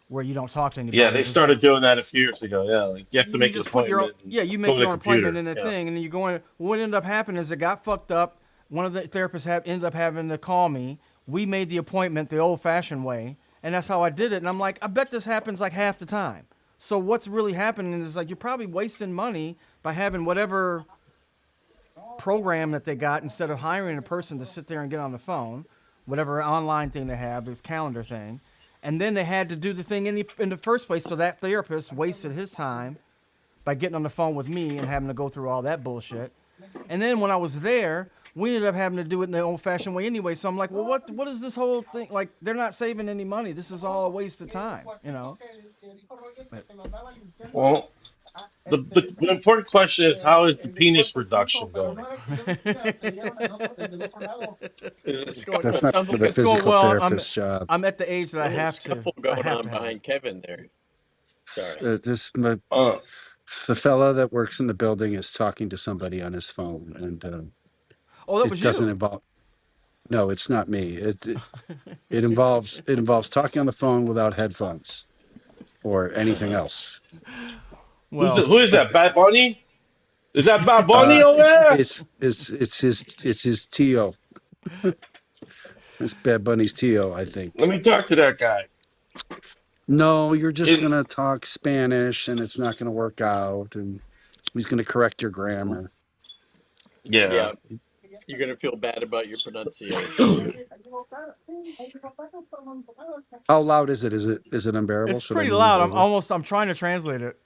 where you don't talk to yeah. anybody. They Just started doing that a few years ago. Yeah, like you have to you make an just put your own, appointment and yeah, you go make to the your own appointment computer. in a Yeah, thing, and then you go in. What ended up happening is it got fucked up. One of the therapists ended up having to call me. We made the appointment the old-fashioned way, and that's how I did it. And I'm like, I bet this happens like half the time. So what's really happening is like you're probably wasting money by having whatever program that they got instead of hiring a person to sit there and get on the phone, whatever online thing they have, this calendar thing. And then they had to do the thing in the first place, so that therapist wasted his time by getting on the phone with me and having to go through all that bullshit. And then when I was there, we ended up having to do it in the old-fashioned way anyway. So I'm like, well, what is this whole thing? Like, they're not saving any money. This is all a waste of time. But well, the important question is how is the penis reduction going? There's a it's going, That's scuffle. not Sounds for like the a it's going physical well. scuffle. therapist's job. I'm at the age that I A little have to. scuffle I going have on to have it. behind Kevin there. Sorry. Uh, The fella that works in the building is talking to somebody on his phone, and Oh, that it was doesn't you. involve. No, it's not me. It involves talking on the phone without headphones or anything else. Well, who is And that? Bad Bunny? Is that Bad Bunny over there? it's his Tio. It's Bad Bunny's Tio, I Let think. me talk to that guy. No, you're just It, gonna talk Spanish, and it's not gonna work out, and he's gonna correct your grammar. yeah. Yeah, you're gonna feel bad about your pronunciation. How loud is it? Is it unbearable? it's Should I pretty move loud. over? I'm trying to translate it.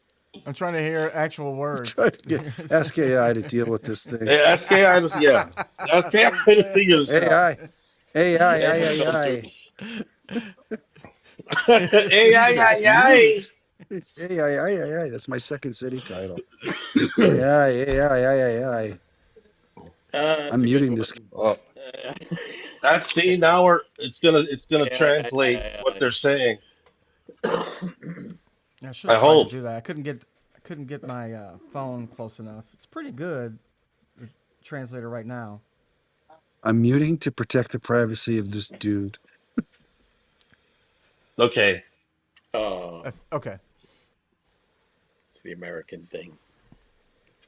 I'm trying to hear actual words. Try to get ask AI to deal with this thing. Hey, ask AI to, yeah. Ask That's what I'm AI to saying. figure this out. AI, AI, And AI, AI. filters. AI, Jesus, AI. mute. AI, AI, AI. That's my second city title. AI, AI, AI, AI. That's I'm a good muting one. this. Oh, Uh, that's see now we're it's gonna yeah, translate what they're saying. I should I have tried to hope. do that. I couldn't get my phone close enough. It's pretty good. The translator right now. I'm muting to protect the privacy of this dude. Okay. oh, That's okay. it's the American thing.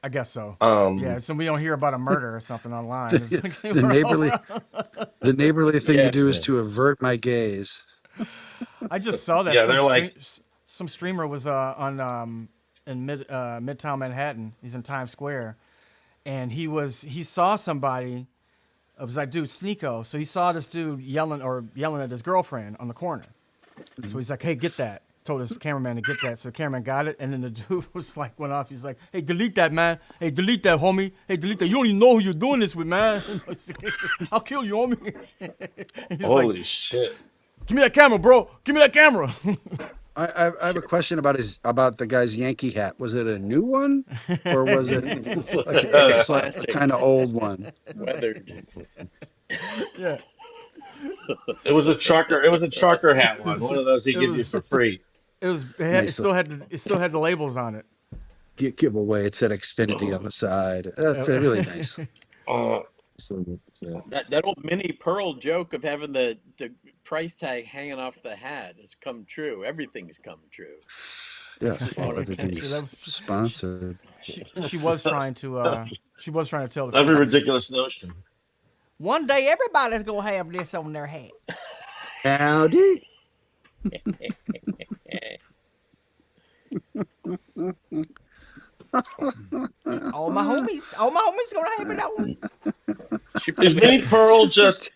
I guess so. Yeah, Um. so we don't hear about a murder or something online. It's like The we're all neighborly, the neighborly thing to Yeah. do is to avert my gaze. I just saw that Yeah, they're like, some streamer was on in Midtown Manhattan. He's in Times Square, and he saw somebody It was like, dude, Sneeko. So he saw this dude yelling at his girlfriend on the corner. So he's like, hey, get that. Told his cameraman to get that. So the cameraman got it. And then the dude was like, went off. He's like, hey, delete that, man. Hey, delete that, homie. Hey, delete that. You don't even know who you're doing this with, man. I'll kill you, homie. He's Holy like, shit! give me that camera, bro. Give me that camera. I have a question about the guy's Yankee hat. Was it a new one, or was it like a Classic. kind of old one? Weathered. Yeah. It was a trucker. It was a trucker hat one. One of those he gives you for free. It still had the labels on it. Give away. It said Xfinity on the side. That's really nice. Uh, That old mini Pearl joke of having the price tag hanging off the hat has come true. Everything's come true. Yeah, Just all wanna everything's that was- sponsored. She was trying to tell the every truth. ridiculous notion. One day everybody's gonna have this on their hat. Howdy. All my homies gonna have it on. Is Minnie Pearl just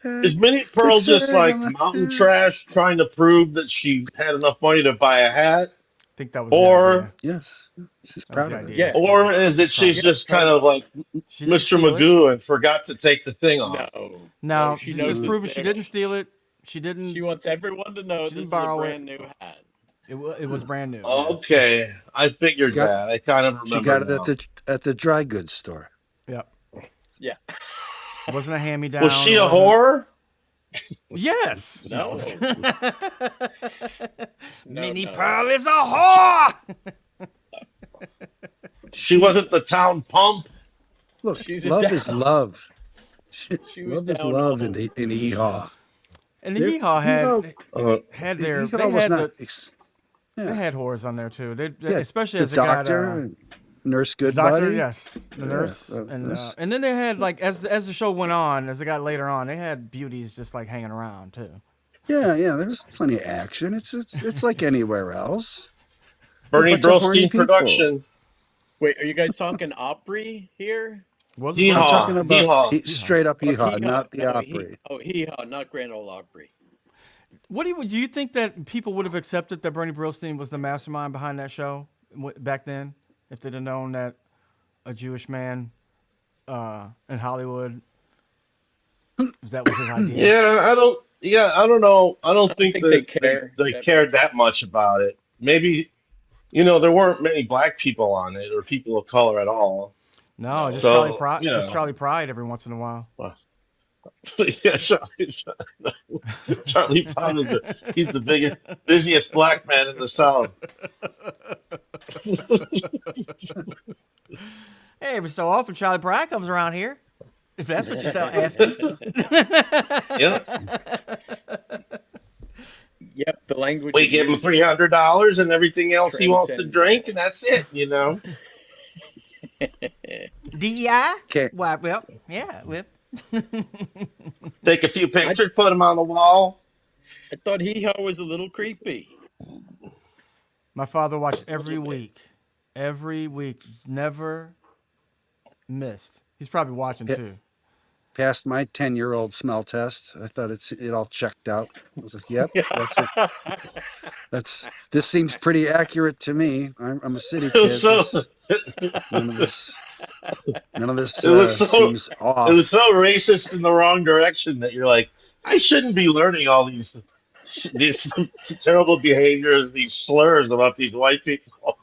like on the mountain hat. trash trying to prove that she had enough money to buy a hat? I think that was Or Yes, she's That was proud the of it. idea. Yeah. or is it she's just kind of like She didn't Mr. steal it. Magoo and forgot to take the thing off? No, she she's knows just it's proving she there. didn't steal it. She didn't. She wants everyone to know She this didn't is a borrow it. brand new hat. It was brand new. Okay, I figured She got- that. I kind of She remember got it now. at the dry goods store. Yeah. Yeah. It wasn't a hand-me-down. Was she It a wasn't- whore? Yes. No. Minnie no. Pearl is a whore. She wasn't the town pump. Look, She's a love down. is love. She was Love is down love home. in Hee-Haw. And the Hee-Haw had their Hee-Haw they was had not. they had whores on there too. They Yeah, especially the as it got doctor, Nurse the doctor, Goodbody. yes, the nurse, and nurse. and then they had like as the show went on, as it got later on, they had beauties just like hanging around too. Yeah, there's plenty of action. It's like anywhere else. Bernie A bunch of horny Brostine people. production. Wait, are you guys talking Opry here? Was Hee-haw. I'm talking about Hee-haw. straight up Hee-Haw, Hee-haw. not the No, Opry. Hee-haw, not Grand Ole Opry. What do you think that people would have accepted that Bernie Brillstein was the mastermind behind that show back then if they'd have known that a Jewish man in Hollywood that was his idea? I don't know. I don't think think that they care they that cared that much about it. Maybe, there weren't many black people on it or people of color at all. No, just So, Charlie Pride. you know. Just Charlie Pride every once in a while. Yeah, Charlie Brown he's the biggest, busiest black man in the South. Hey, every so often Charlie Pride comes around here. If that's what you're asking. Yep. Yep, the language. We is give him used. $300 and everything else he wants to Transcends. drink, and that's it. DEI? Okay. Why? Well, yeah. Well, Take a few pictures, put them on the wall. I thought Hee-haw was a little creepy. my father watched every week. Every week. Never missed. He's probably watching Yeah. too. Passed my 10-year-old smell test. I thought it all checked out. I was like, yep, this seems pretty accurate to me. I'm a city It kid. was so None of this It was so- seems off. it was so racist in the wrong direction that you're like, I shouldn't be learning all these terrible behaviors, these slurs about these white people.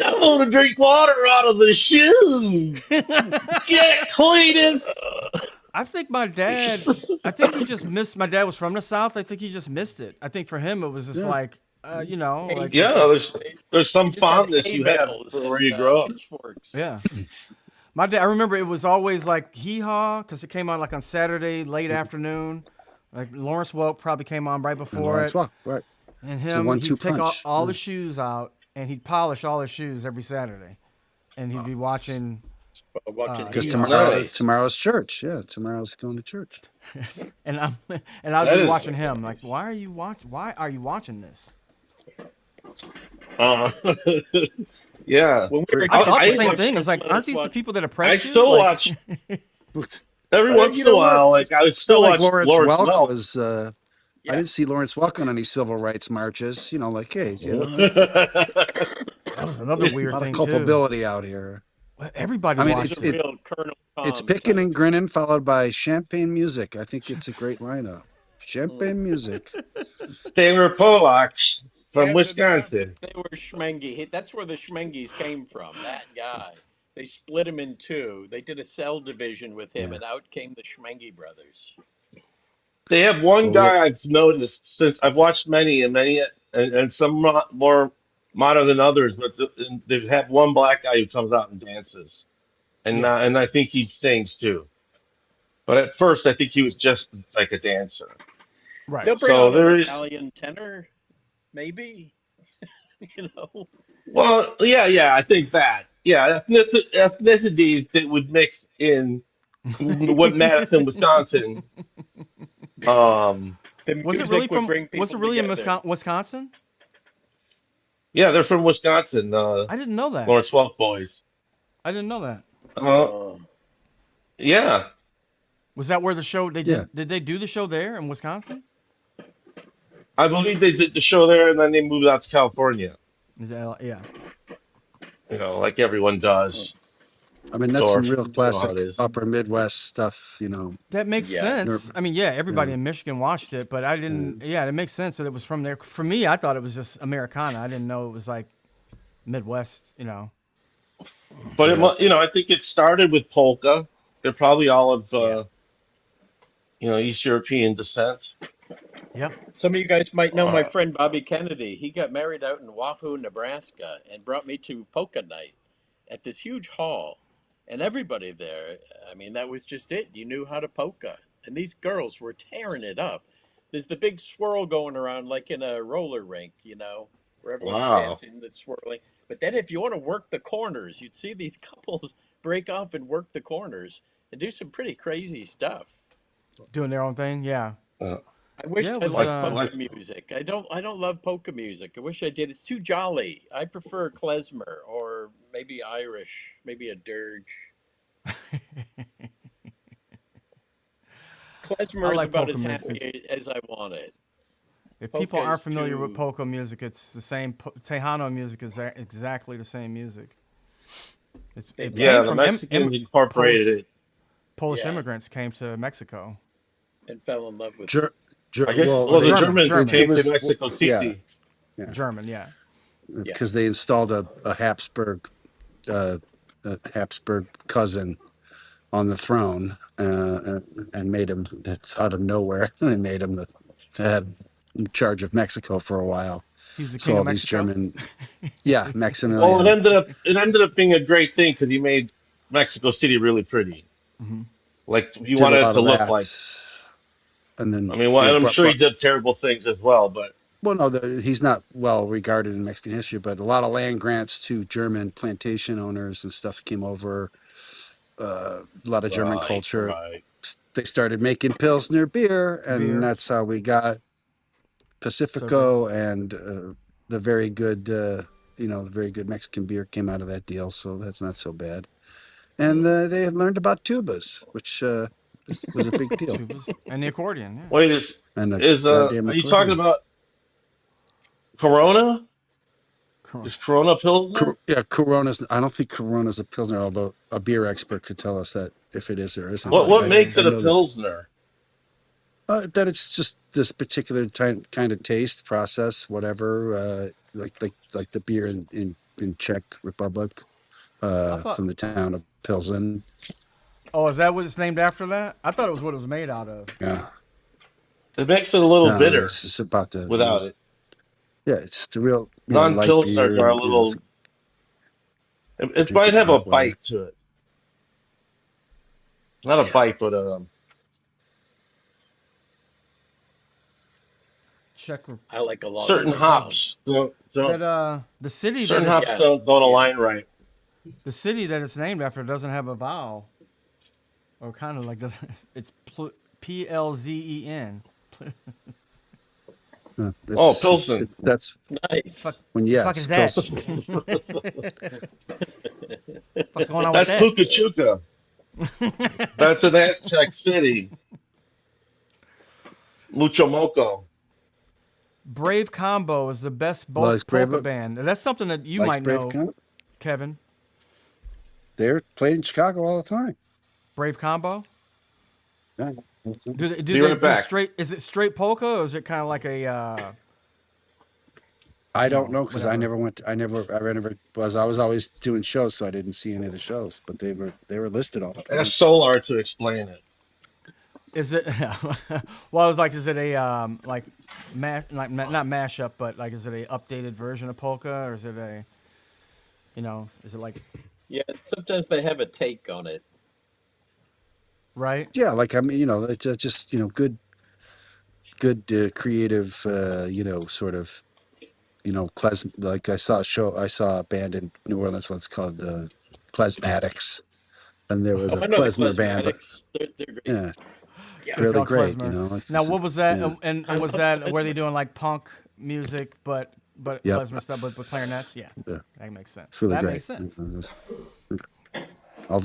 I want to drink water out of the shoe. Yeah, Cletus. I think my dad. I think he just missed. My dad was from the South. I think he just missed it. I think for him it was just like, like Yeah, there's some Just had fondness hay you have bales for and, where you grow up. pitchforks. yeah. My dad. I remember it was always like Hee-Haw because it came on like on Saturday late afternoon. Like Lawrence Welk probably came on right before it. Well, right. And It's a him, 1-2 he'd take punch. all the shoes out and he'd polish all his shoes every Saturday, and he'd be watching. Watching Because Hee-haw. Nice. tomorrow's church. Yeah, tomorrow's going to church. And I'd That be is watching so him nice. like, why are you watching this? Uh, yeah. When we were I thought I the same watch- thing. It was like, let aren't us these the watch- people that I oppress you? still Like, watch. Every once You in a know what? while, like I would It's not still like watch Lawrence Lawrence Welk Welk. was. I Yeah. didn't see Lawrence Welk on any civil rights marches. You know, like, hey, you know, That was another a weird lot of thing too. culpability out here. Everybody I mean, He's watched a it. real Colonel it's Tom picking type. and grinning, followed by champagne music. I think it's a great lineup. Mm. Champagne music. They were Polacks from Yeah, Wisconsin. they were Schmengi. That's where the Schmengis came from. That guy. They split him in two. They did a cell division with him, Yeah. and out came the Schmengi brothers. They have one Well, we guy I've noticed since I've watched many and some more modern than others, but they've had one black guy who comes out and dances, Yeah. and I think he sings too. But at first, I think he was just like a dancer. Right. They'll bring So on an there is, Italian tenor, maybe. You know. well, yeah, I think that, yeah, ethnicities that would mix in what Madison, Wisconsin. Um, The Was it really music would from? bring Was it people really in together. Wisconsin? yeah, they're from Wisconsin. I didn't know that. Lawrence Welk boys. I didn't know that. Uh, Oh, yeah, Was that where the show they yeah. did? Did they do the show there in Wisconsin? I believe they did the show there, and then they moved out to California. Yeah. Like everyone does. I mean, that's some Dorf, real you know how it classic is. upper Midwest stuff, you know. That makes yeah. sense. I mean, yeah, everybody Yeah. in Michigan watched it, but I didn't. Yeah, it makes sense that it was from there. For me, I thought it was just Americana. I didn't know it was like Midwest. But Yeah. I think it started with polka. They're probably all of Yeah. East European descent. Yep. Some of you guys might know my Uh, friend Bobby Kennedy. He got married out in Wahoo, Nebraska, and brought me to polka night at this huge hall. And everybody there, I mean, that was just it. You knew how to polka. And these girls were tearing it up. There's the big swirl going around like in a roller rink, where everyone's wow. dancing, that's swirling. But then if you want to work the corners, you'd see these couples break off and work the corners and do some pretty crazy stuff. Doing their own thing. Yeah. Uh, I wish Yeah. It I was. liked polka like music. I don't love polka music. I wish I did. It's too jolly. I prefer klezmer or maybe Irish, maybe a dirge. I Klezmer is like about polka as music. happy as I want it. If people Polka aren't is familiar with too. polka music, it's the same. Tejano music is exactly the same music. It yeah, came the from Mexicans Polish incorporated it. Polish Yeah, immigrants came to Mexico. and fell in love with it. Ger- I guess. well, Well, the German, Germans German, it came to was, Mexico yeah, City. yeah, German. Yeah. Yeah. because they installed a uh, Habsburg cousin on the throne, and made him. That's out of nowhere. They made him the head in charge of Mexico for a while. He was the So king all of these Mexico. German, Well, Maximilian, it ended up being a great thing because he made Mexico City really pretty. Hmm. Like you did a wanted it lot to of look that, like. and I then mean, well, they and I'm sure he brought. did terrible things as well, but Well, no, he's not well regarded in Mexican history, but a lot of land grants to German plantation owners and stuff came over. A lot of German right, culture. right. They started making Pilsner beer, and Beer, that's how we got cerveza. Pacifico and the very good, the very good Mexican beer came out of that deal. So that's not so bad. And they had learned about tubas, which was a big deal, Tubas and the accordion. Yeah. Wait, and a is goddamn are you talking accordion. about Corona? Correct. Is Corona Pilsner? Yeah, Corona's. I don't think Corona's a pilsner, although a beer expert could tell us that if it is or isn't. I'm What not what But sure. makes I it a know that Pilsner? that it's just this particular kind of taste process, whatever. Like the beer in Czech Republic, I thought. from the town of Pilsen. Oh, is that what it's named after? That I thought it was what it was made out of. Yeah, It makes it a little no, bitter it's just about the without it. yeah, it's just a real light Non-Pilsners beer, are a and little. It drink might it in have a hot water. bite to it. Not a Yeah. bite, but Czech. I like a lager certain that sounds. hops don't That the city that certain hops Yeah. don't Yeah. align right. the city that it's named after doesn't have a vowel, or kind of like doesn't. It's Plzen. Oh, Pilsen. That's Nice. when Fuck yes, is that? Pilsen. What's going on with That's that? Puka Chuka. That's an Aztec city. Mucho moco. Brave Combo is the best Likes polka Brave, band. That's something that you likes might Brave know, Combo. Kevin. They're played in Chicago all the time. Brave Combo. Yeah. Do Be they right do back. straight? Is it straight polka, or is it kind of like a I don't know because I whatever? never went. I never was. I was always doing shows, so I didn't see any of the shows. But they were listed all the time. Ask Solar to explain it. Is it? Well, I was like, is it a like not mashup, but like, is it a updated version of polka, or is it a is it like Yeah, sometimes they have a take on it. right? Yeah, like I mean, it's just good creative, sort of, like I saw a band in New Orleans once called Klezmatics, and there was Oh, a I know the klezmer band, but Klezmatics. They're great. yeah, Yeah, It's really called great, klezmer. like Now, this is, what was that? yeah, I And was love that were they Klezmer. doing like punk music, but yep, klezmer stuff, but with clarinets? Yeah, yeah, that makes sense. it's really That great. makes sense. All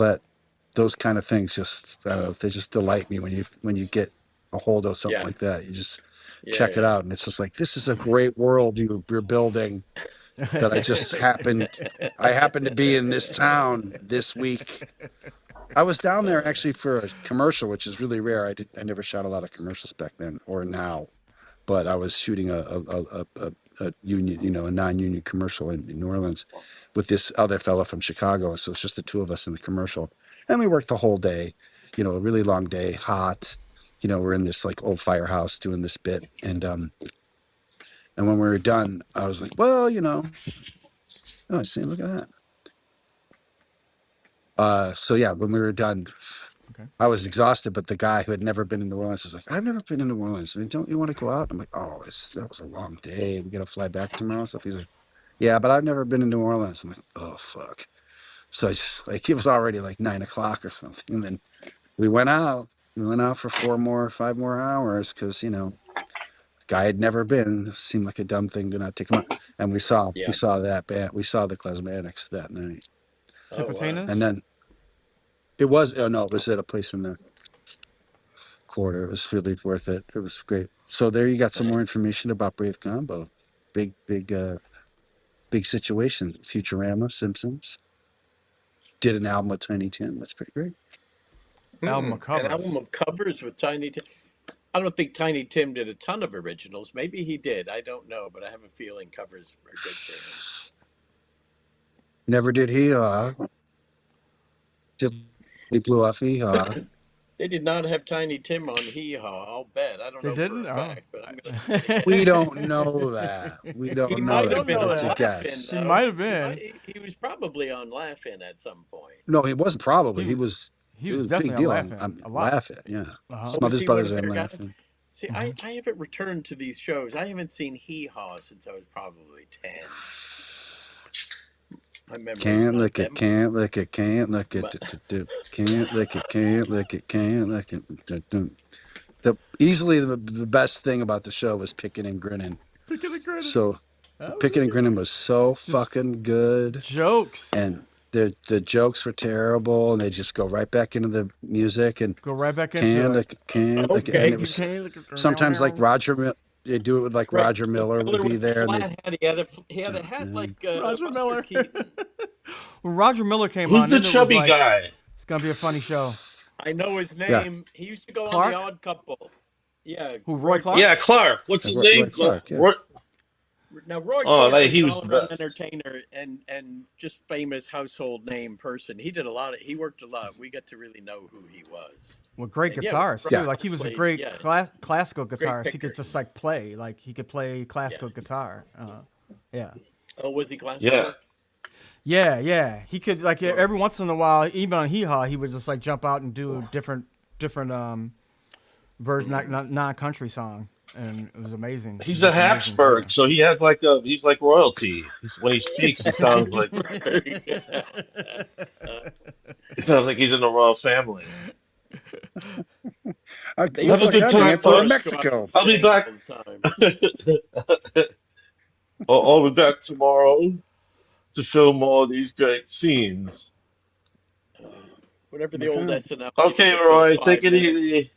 those kind of things just, I don't know, they just delight me when you get a hold of something Yeah, like that. You just yeah, check it yeah. out, and it's just like, this is a great world you're building. That I happened to be in this town this week. I was down there actually for a commercial, which is really rare. I never shot a lot of commercials back then or now, but I was shooting a union, a non-union commercial in New Orleans with this other fella from Chicago. So it's just the two of us in the commercial, and we worked the whole day, a really long day, hot. We're in this like old firehouse doing this bit, and when we were done, I was like, well, oh, see, look at that. So yeah, when we were done, Okay. I was exhausted, but the guy who had never been in New Orleans was like, I've never been in New Orleans. I mean, don't you want to go out? I'm like, oh, that was a long day. We got to fly back tomorrow. So he's like, yeah, but I've never been in New Orleans. I'm like, oh, fuck. So I just, like, it was already like 9 o'clock or something. And then we went out. We went out for 5 more hours because, guy had never been. It seemed like a dumb thing to not take him out. And we saw Yeah. that band. We saw the Klezmatics that night. Oh, wow. And then it was at a place in the quarter. It was really worth it. It was great. So there you got some more Nice. information about Brave Combo. Big situation. Futurama, Simpsons. Did an album with Tiny Tim. That's pretty great. Album of An covers. album of covers with Tiny Tim. I don't think Tiny Tim did a ton of originals. Maybe he did. I don't know, but I have a feeling covers are good for him. Never did he? Did he blew off he? They did not have Tiny Tim on Hee Haw, I'll bet. I don't They know didn't. for a Oh. fact, but I'm going to. We don't know that. We don't He know might that. have been on That's a Laugh-In, guess. He though. might have been. He was probably on Laugh-In at some point. No, he wasn't probably. He He was. was. He It was was a big definitely deal on on a lot. Laugh It. Yeah. Uh-huh. Some Oh, of was his he one brothers of are in their Laugh guys? It. See, I haven't returned to these shows. I haven't seen Hee Haw since I was probably 10. My memory's Can't not look that it, can't look it, can't look it, But can't look it, can't look it, can't look it. Easily the best thing about the show was Picking and Grinning. Picking and grinning. So Oh, Picking and Grinning was so Just fucking good, jokes. and the jokes were terrible, and they just go right back into the music and Go right back into can't it. look it, can't look it, and okay, it was Okay, look at sometimes like they do it with like right. Roger The Miller would feller be with the there, and flat hat, he had a hat like Roger Buster Miller. Keaton. When Roger Miller came Who's on, the then it was chubby like guy? it's gonna be a funny show. I know his yeah, name. He used to go on Clark? The Odd Couple. Yeah, Who? Roy Roy Clark? Yeah, Clark. Clark. What's his Roy name? Clark, yeah. Now Roy Oh, Clark was he an was the all-around best. entertainer and just famous household name person. He did a lot. He worked a lot. We got to really know who he was. Well, great And yeah, guitarist Yeah. too. Like he was a played. great Yeah, classical great guitarist. He could picker. just like play. Like he could play Yeah. classical guitar. Yeah. Oh, was he classical? Yeah. Yeah. He could like Or every once in a while, even on Hee Haw, he would just like jump out and do different version, not non-country song, and it was amazing. He's He's a like amazing Habsburg, singer. so he's like royalty. When he speaks, he sounds like he's in the royal family. They Have Looks a used like to good I'm time, have Emperor of Clark folks. go out Mexico. and I'll be sing back. all the time. I'll be back tomorrow to film more of these great scenes. Whatever the old Okay. SNL. Okay, the full Roy, 5 take it minutes. easy.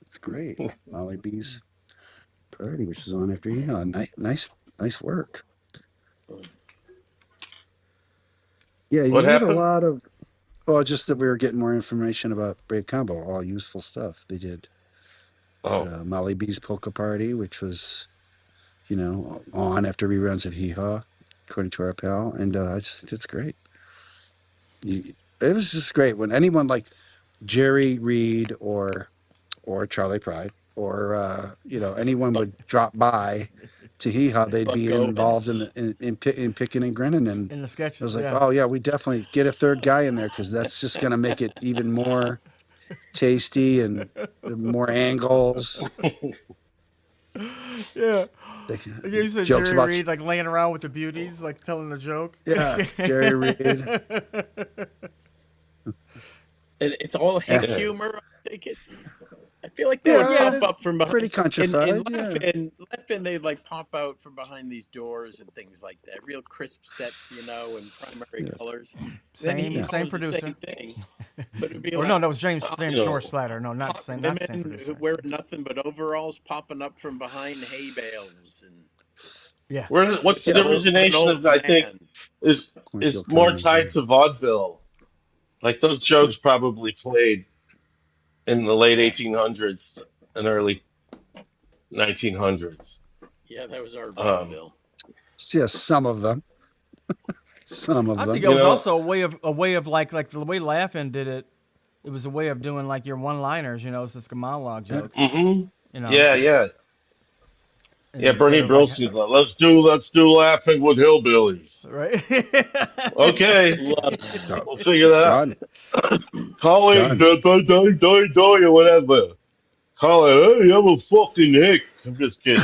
That's great. Molly B's Party, which is on after nice work. Yeah, you What need a happened? lot of. Well, just that we were getting more information about Brave Combo, all useful stuff. They did Oh, Molly B's Polka Party, which was, on after reruns of Hee Haw, according to our pal. And I just think it's great. It was just great when anyone like Jerry Reed or Charlie Pride or anyone Buck, would drop by to Hee Haw, they'd Buck be involved in Owens. in picking and grinning, and In the I was sketches, like, yeah. oh yeah, we definitely get a third guy in there because that's just gonna make it even more tasty and more angles. Yeah. Like, Like you said, jokes Jerry about Reed, like laying around with the beauties, like telling a joke. yeah, Jerry Reed. And it's all Yeah, hick humor. I take it. I feel like they would yeah, pop up from pretty behind countrified. in Yeah, Laughing they'd like pop out from behind these doors and things like that. Real crisp sets, in primary yeah, colors. And then Same he yeah. same was the producer. same thing, but it'd be Or no, like that was James hot, James you George know, Slatter. No, not the hot same not the same women who producer. wear nothing but overalls popping up from behind hay bales and Yeah. what's with the an origination old of? I think man. is Cornfield more Carnival. tied to vaudeville. Like those jokes probably played in the late 1800s and early 1900s. Yeah, that was our Um, vaudeville. Yeah, some of them. Some of I think them. it you was know, also a way of like the way Laughing did it. It was a way of doing like your one-liners, it's just monologue Yeah. jokes, hmm you know, yeah, yeah, yeah. instead Bernie of like Brillstein, let's do laughing with hillbillies. right. Okay, Love Go- we'll figure that out. Done. Call it Done. or whatever. Call it, hey, I'm a fucking hick. I'm just kidding.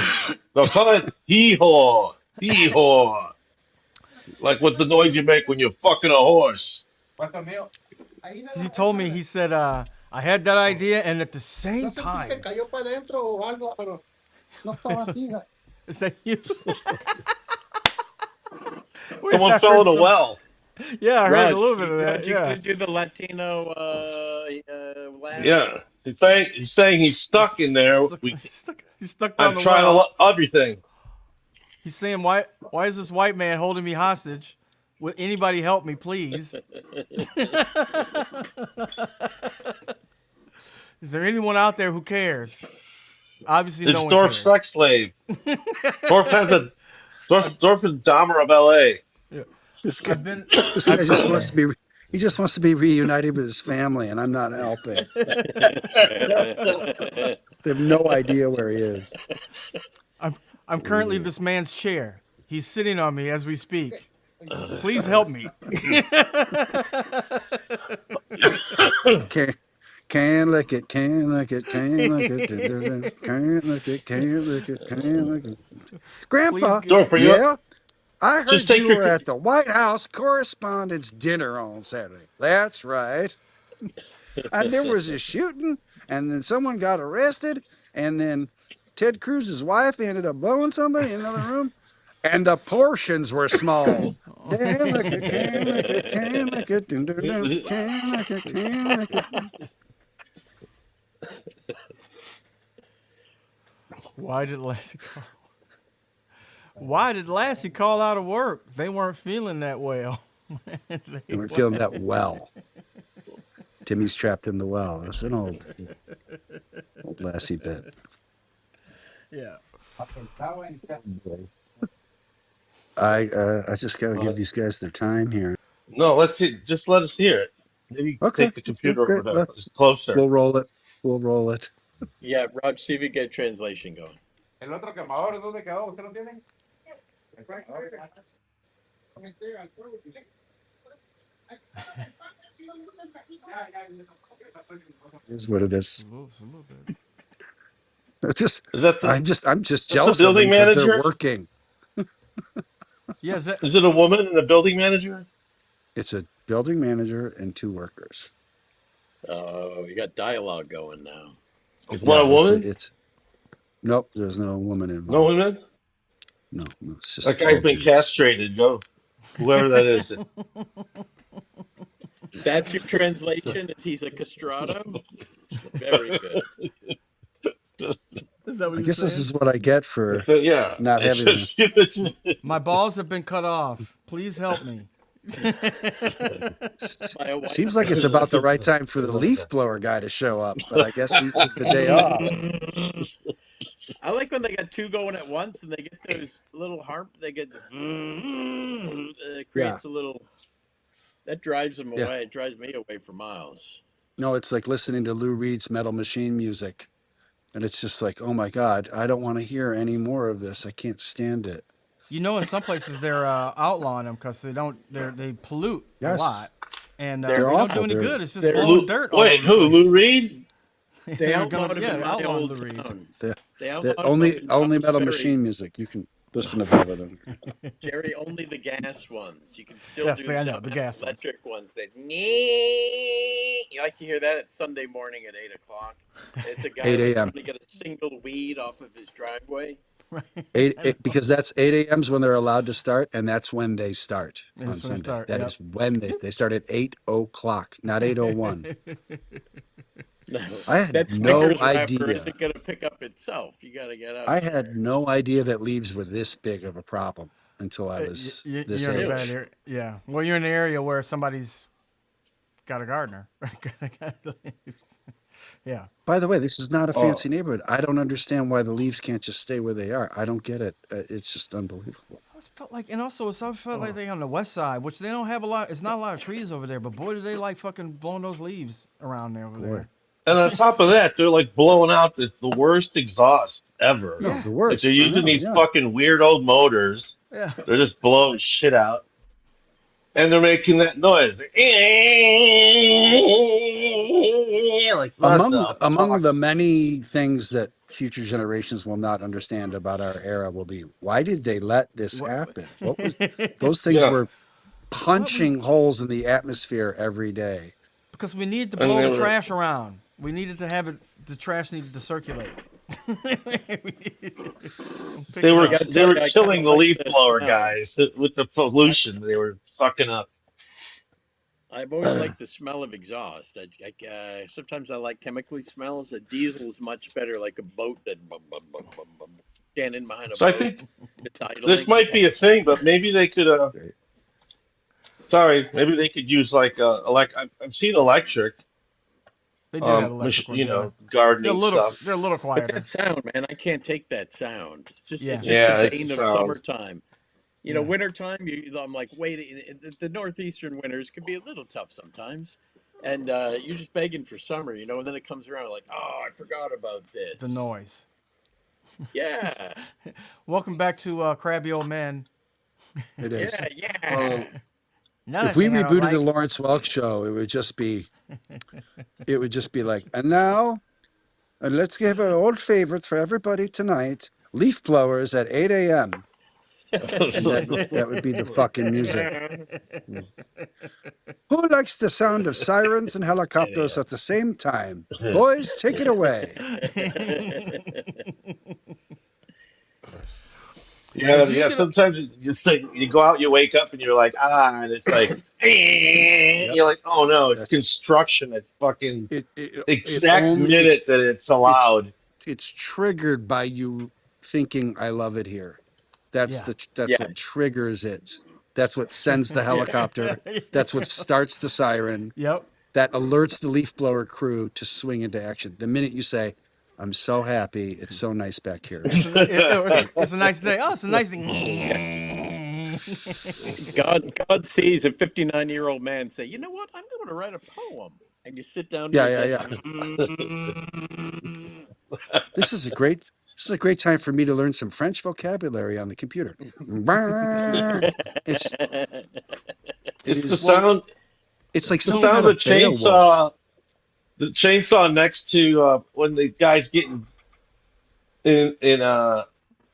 No, call it hee-haw. Hee-haw. Like what's the noise you make when you're fucking a horse? He told me, he said, I had that idea, and at the same time, is that you? Someone I fell heard in a some. well. Yeah, I heard a Raj, little bit of that. Raj, you Yeah, gonna do the Latino laugh? Yeah. He's saying he's stuck in there. he's stuck I've down the tried well. everything. He's saying, why is this white man holding me hostage? Will anybody help me, please? Is there anyone out there who cares? Obviously, It's no one Dorf's cares. sex slave. Dorf has a Dorf is Dahmer of L.A. Yeah. This guy, I've been, this guy just wants to be. He just wants to be reunited with his family, and I'm not helping. They have no idea where he is. I'm currently this man's chair. He's sitting on me as we speak. Please help me. Can lick it, can lick it, can lick it, can lick it, can lick it, can lick it. Grandpa, Please Dorf, yeah, I just heard take you your were at the White House Correspondents' Dinner on Saturday. That's right. And there was a shooting, and then someone got arrested, and then Ted Cruz's wife ended up blowing somebody in another room, and the portions were small. Can lick it, can lick it, can lick it, dun, dun, dun, can lick it, can lick it. Why did Lassie call? Why did Lassie call out of work? They weren't feeling that well. They weren't feeling that well. Timmy's trapped in the well. That's an old Lassie bit. Yeah. I just gotta give these guys their time here. No, let's see. Just let us hear it. Maybe Okay. take the computer Great. over there. Closer. We'll roll it. We'll roll it. Yeah, Raj, see if we get translation going. El otro quemador, ¿dónde quedó? ¿Usted lo tiene? It is what it is. A little bit. It's just Is that the, I'm just that's the jealous of them building because they're manager? working. Yeah, Is it a woman and a building manager? It's a building manager and two workers. Oh, you got dialogue going now. Is one a woman? It's nope. There's no woman involved. No women? No, it's just That guy's all been dudes. castrated. Go, whoever that is. That's your translation? Is he's a castrato? Very good. Is that what I you're guess this saying? is what I get for Yeah. not It's having. just, it's, My balls have been cut off. Please help me. By a white Seems like it's about the right time for the leaf blower guy to show up, but I guess he took the day off. I like when they got two going at once and they get those little harp. They get it creates a little. That drives them Yeah. away. It drives me away for miles. No, it's like listening to Lou Reed's Metal Machine music. And it's just like, oh my God, I don't want to hear any more of this. I can't stand it. You know, in some places they're outlawing them because they pollute a Yes. lot, and They're they don't awful. do any They're- good. It's just they're- blowing dirt. all wait, over the who? place. Lou Reed? They They're outlawed gonna- him in my outlawing old Lou Reed. town. The- They the outlawed him only in only Knott's Metal Ferry. Machine music. You can listen to that with them. Jerry, only the gas ones. You can still Yes, do I know, the gas ones. electric ones. That you like to hear that at Sunday morning at 8:00. It's a guy 8 like, a.m. trying to get a single weed off of his driveway. Because that's 8 a.m. is when they're allowed to start, and that's when they start on That's when they Sunday. start, That yep. is when they start at 8:00, not 8:01. No, I had that no Snickers wrapper idea. isn't going to pick up itself. You got to get out. I there. had no idea that leaves were this big of a problem until I was this You're in a age. bad area. Yeah. Well, you're in an area where somebody's got a gardener. Yeah. By the way, this is not a fancy neighborhood. I don't understand why the leaves can't just stay where they are. I don't get it. It's just unbelievable. I felt like, and also I felt like they on the west side, which they don't have a lot. It's not a lot of trees over there, but boy, do they like fucking blowing those leaves around there over there. And on top of that, they're like blowing out the worst exhaust ever. Yeah. The Like worst. they're I using know, these yeah. fucking weird old motors. Yeah. They're just blowing shit out. And they're making that noise. Like what the Among fuck? the many things that future generations will not understand about our era will be, why did they let this happen? What was those things Yeah. were punching holes in the atmosphere every day. Because we needed to And blow they the were- trash around. We needed to have it. The trash needed to circulate. They were gotta tell you, I killing kinda the like leaf this blower now. guys with the pollution they were sucking up. I've always liked the smell of exhaust. Sometimes I like chemically smells. A diesel's much better, like a boat that standing behind a So I boat. think It's idling. this might be a thing, but maybe they could. Maybe they could use like I've seen electric. They do have electric ones, you yeah. know, gardening stuff. They're a little But quieter. that sound, man, I can't take that sound. It's just, Yeah. it's just Yeah, the it's bane the of sound. summertime. You know, Yeah. wintertime, I'm like, wait, the northeastern winters can be a little tough sometimes. And you're just begging for summer, you know, and then it comes around like, oh, I forgot about this. The noise. Yeah. Welcome back to Crabby Old Man. It is. Yeah. Another If we thing I don't rebooted the like- Lawrence Welk show, it would just be like, and now, let's give an old favorite for everybody tonight: leaf blowers at 8 a.m. And that would be the fucking music. Who likes the sound of sirens and helicopters at the same time? Boys, take it away. Yeah. Sometimes you go out, you wake up, and you're like, and it's like, you're like, oh no, it's construction at fucking exact minute that it's allowed. It's triggered by you thinking, I love it here. That's what triggers it. That's what sends the helicopter. That's what starts the siren. Yep. That alerts the leaf blower crew to swing into action. The minute you say, I'm so happy, it's so nice back here. It's a nice day. Oh, it's a nice thing. God sees a 59-year-old man say, you know what? I'm going to write a poem. And you sit down. To your desk. This is a great time for me to learn some French vocabulary on the computer. It's the sound. It's like the someone sound had of a the Beowulf. chainsaw. The chainsaw next to when the guy's getting in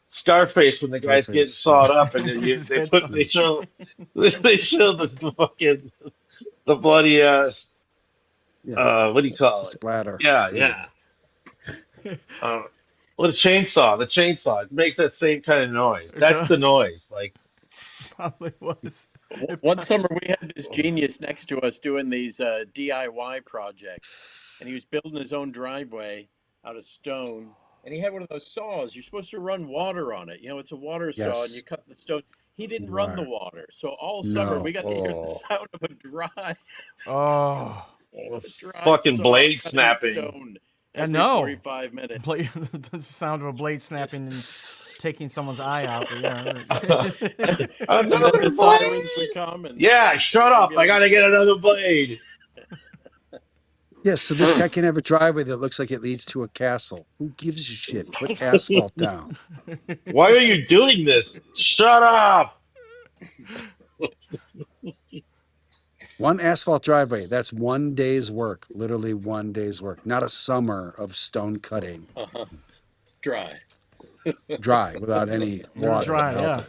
Scarface, when the guy's getting sawed up, and then they show the fucking the bloody what do you call it? Splatter. Yeah. What a chainsaw! The chainsaw, it makes that same kind of noise. That's the noise. Like Probably was. One summer we had this genius next to us doing these DIY projects, and he was building his own driveway out of stone. And he had one of those saws. You're supposed to run water on it. You know, it's a water saw, and you Yes, cut the stone. He didn't you run the are. water, so all summer we No. got to hear the Oh, sound of Oh, a dry fucking saw blade cutting snapping. stone I every know. 45 minutes. Blade, the sound of a blade snapping and taking someone's eye out. Yeah. And then Another the blade. sirens would come and Yeah, the shut up. I gotta get ambulances. another blade. Yes, so this guy can have a driveway that looks like it leads to a castle. Who gives a shit? Put asphalt down. Why are you doing this? Shut up. One asphalt driveway, that's 1 day's work, literally 1 day's work, not a summer of stone cutting, Uh-huh. Dry. dry, without any They're water to dry, help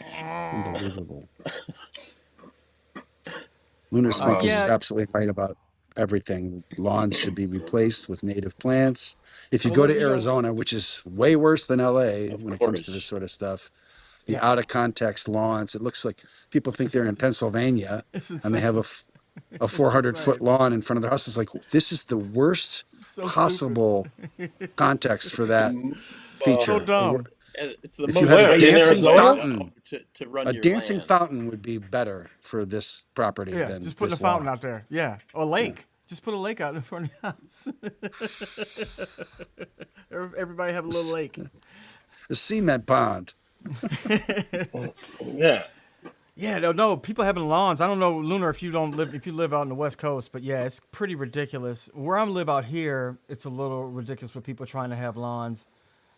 yeah. it. Unbelievable. Lunar Uh, Speak is Yeah, absolutely right about everything. Lawns should be replaced with native plants. If you Well, go let to me know. Arizona, which is way worse than LA Of when it comes to this course. sort of stuff, the yeah. out of context lawns, it looks like people think It's, they're in Pennsylvania it's and they have insane. a It's 400-foot insane. lawn in front of their house. It's like, this is the worst It's so stupid. possible context for The that It's so feature. dumb. it's the If you most had a where? In basic dancing way to Arizona? know fountain, to run a your dancing land. fountain would be better for this property Yeah, than just putting a this fountain lawn. out there. Yeah, or a Yeah. lake. Just put a lake out in front of your house. Everybody have a little lake. A cement pond. Yeah. Yeah, no. People having lawns. I don't know, Lunar, if you live out in the West Coast, but yeah, it's pretty ridiculous. Where I live out here, it's a little ridiculous with people trying to have lawns,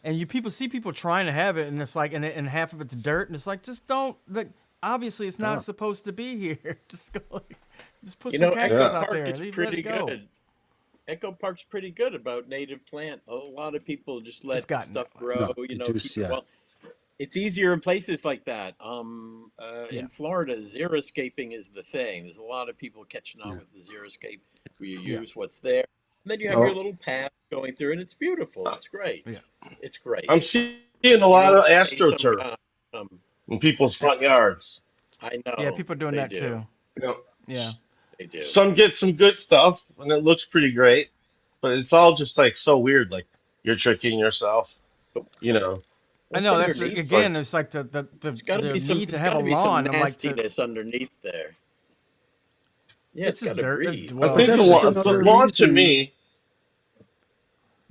and people see people trying to have it, and it's like, and half of it's dirt, and it's like, just don't. Like, obviously, it's not Oh. supposed to be here. Just go, just put You some know, cactus Echo Yeah. out Park there. is Let it pretty go. good. Echo Park's pretty good about native plant. A lot of people just It's let gotten that stuff way. grow, No, you you know, do, keep it yeah. well. It's easier in places like that. Yeah, In Florida, xeriscaping is the thing. There's a lot of people catching on Yeah. with the xeriscape where you yeah, use what's there. And then you have your Oh, little path going through, and it's beautiful. It's great. yeah. It's great. I'm seeing a You lot don't of have to pay some guy. astroturf Um, in people's front yards. I Yeah, know people are doing they that do. too. You know, Yeah. They do. some get some good stuff and it looks pretty great, but it's all just like so weird. Like you're tricking yourself, But you know. I what's know that's underneath It's there? like, again. It's like the It's got to be some. need to It's have got a to be some lawn. I'm like to. nastiness underneath there. Yeah, It's it's got just to dirt. breathe. I But Well, think that's yeah, just it's just the another dirt. lawn to reason me,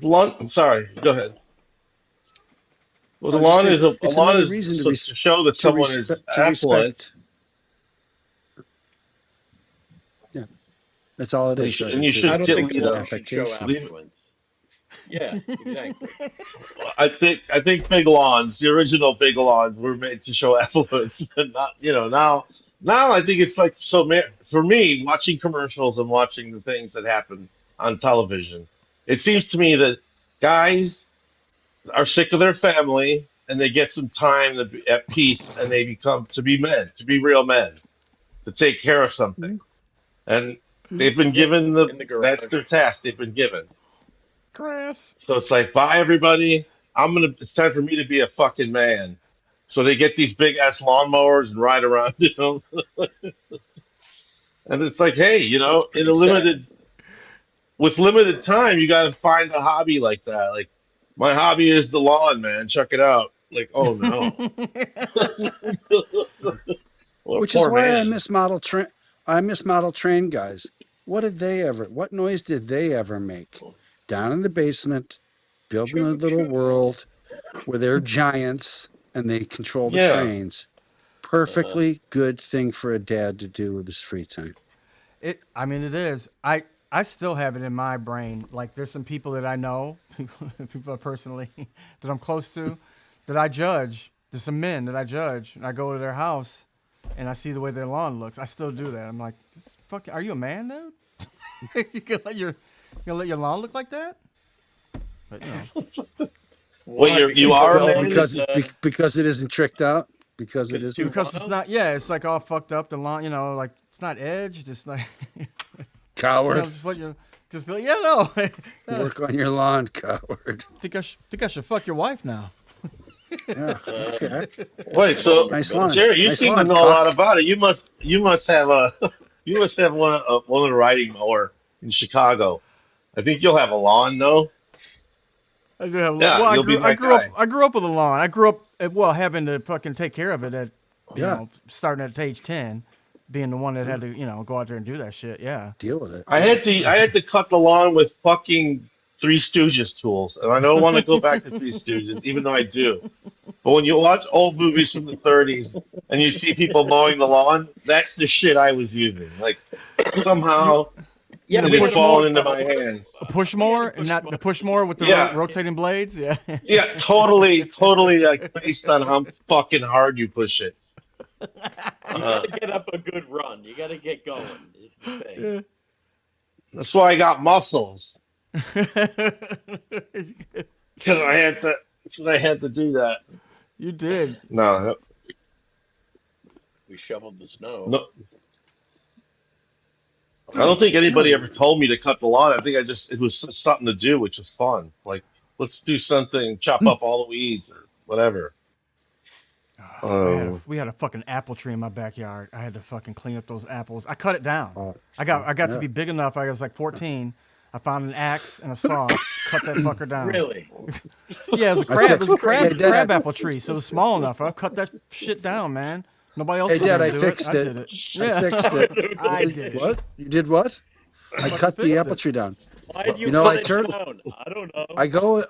lawn. I'm sorry. Go ahead. Well, the I'll just lawn say is a it's lawn another is reason so to show that someone is to affluent. respect. Yeah, that's all it And you is, should, right? and you I should don't think It's the you an lawn know should show affectation. leave. affluence. Yeah, exactly. I think big lawns, the original big lawns, were made to show affluence, and not now I think it's like for me watching commercials and watching the things that happen on television. It seems to me that guys are sick of their family and they get some time to be at peace and they become to be men, to be real men, to take care of something, Mhm. and Mhm. they've been Yeah, given in the that's garage. their task they've been given. Grass. So it's like, bye everybody. It's time for me to be a fucking man. So they get these big ass lawnmowers and ride around, and it's like, hey, It's in a pretty sad. with limited time, you got to find a hobby like that. Like, my hobby is the lawn, man. Check it out. Like, oh no, well, Which is poor why man. I miss model train guys. What noise did they ever make? Down in the basement, building a Choo little choo. world where they're giants and they control the Yeah, trains. Uh-huh. Perfectly good thing for a dad to do with his free time. I mean, it is. I still have it in my brain. Like, there's some people that I know, people personally that I'm close to, that I judge. There's some men that I judge, and I go to their house, and I see the way their lawn looks. I still do that. I'm like, fuck, are you a man, dude? You gonna let your lawn look like that? But well, Why? you Because the are a Well, lawn man. is because it isn't tricked out. Because it too isn't. because it's wild. not. Yeah, it's like all fucked up. The lawn, like it's not edged. It's like, Coward. yeah, no. Work on your lawn, coward. Think I should fuck your wife now. Yeah. Okay. Wait, so Nice line. Jerry, you Nice seem to line, know a lot cock. about it. You must have you must have one a riding mower in Chicago. I think you'll have a lawn, no? I do have. Yeah, Well, you'll be that guy. I grew up with a lawn. I grew up well having to fucking take care of it at, Yeah. starting at age 10, being the one that had to, go out there and do that shit. Yeah. Deal with it. I had to cut the lawn with fucking Three Stooges tools, and I don't want to go back to Three Stooges, even though I do. But when you watch old movies from the 30s and you see people mowing the lawn, that's the shit I was using. Like You somehow you mean Yeah, a it we had push had a mower? fallen push into mower. my hands. A push We had a mower, and push not the mower. push mower with the Yeah, rotating blades. Yeah. yeah, totally, like based on how fucking hard you push it. You got Uh, to get up a good run. You got to get going. Is the thing. Yeah. that's why I got muscles because I had to do that. You did. No, no, We shoveled the snow. no, I don't think anybody ever told me to cut the lawn. I think it was just something to do, which was fun. Like, let's do something, chop up all the weeds or whatever. Um, We had a fucking apple tree in my backyard. I had to fucking clean up those apples. I cut it down. Oh, I got to yeah. be big enough. I was like 14. I found an axe and a saw. Cut that fucker down. Really? Yeah, it was a crab. It was a Hey, Dad. crab apple tree, so it was small enough. I cut that shit down, man. Nobody else Hey, was Dad, gonna I do fixed I it. did it. I Yeah, fixed it. I did it. What? You did what? I cut the fixed apple it. tree down. Why'd you You know, cut I it turned. down? I don't know.